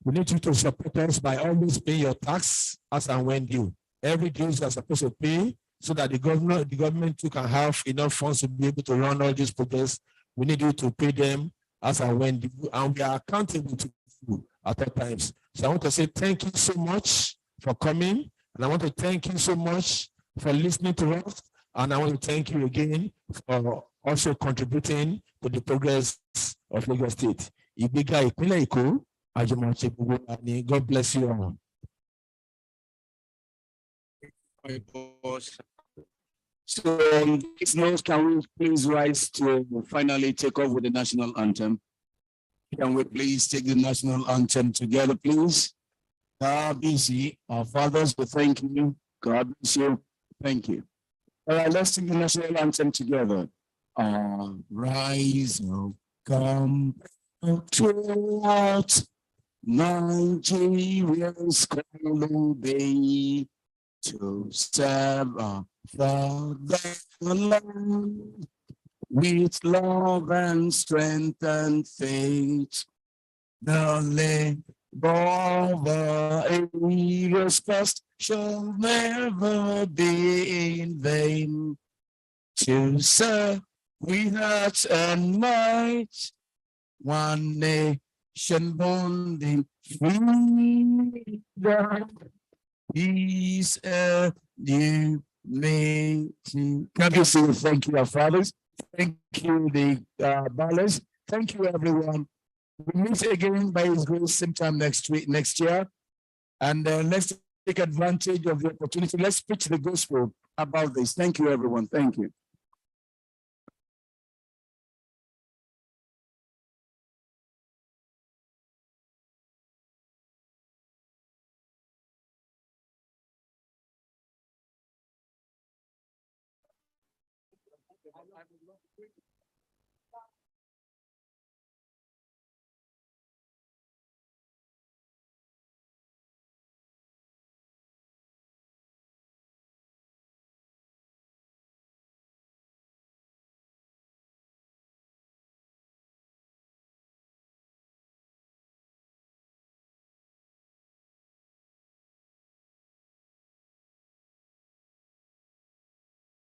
we need you to support us by always paying your tax as and when due. Every due you are supposed to pay so that the government too can have enough funds to be able to run all these projects. We need you to pay them as and when due, and we are accountable to you at all times. So I want to say thank you so much for coming, and I want to thank you so much for listening to us, and I want to thank you again for also contributing to the progress of Lagos State. God bless you all. So, listeners, can we please rise to finally take off with the national anthem? Can we please take the national anthem together, please? God bless you. Our fathers, we thank you. God bless you. Thank you. All right, let's sing the national anthem together. Rise up, come out. Nigeria's calling thee to serve our fatherland with love and strength and faith. The labor of the ages past shall never be in vain. To serve with heart and might, one nation born, the freedom, peace, and unity. God bless you. Thank you, our fathers. Thank you, the ballers. Thank you, everyone. We meet again by His grace sometime next year. And let's take advantage of the opportunity. Let's preach the gospel about this. Thank you, everyone. Thank you.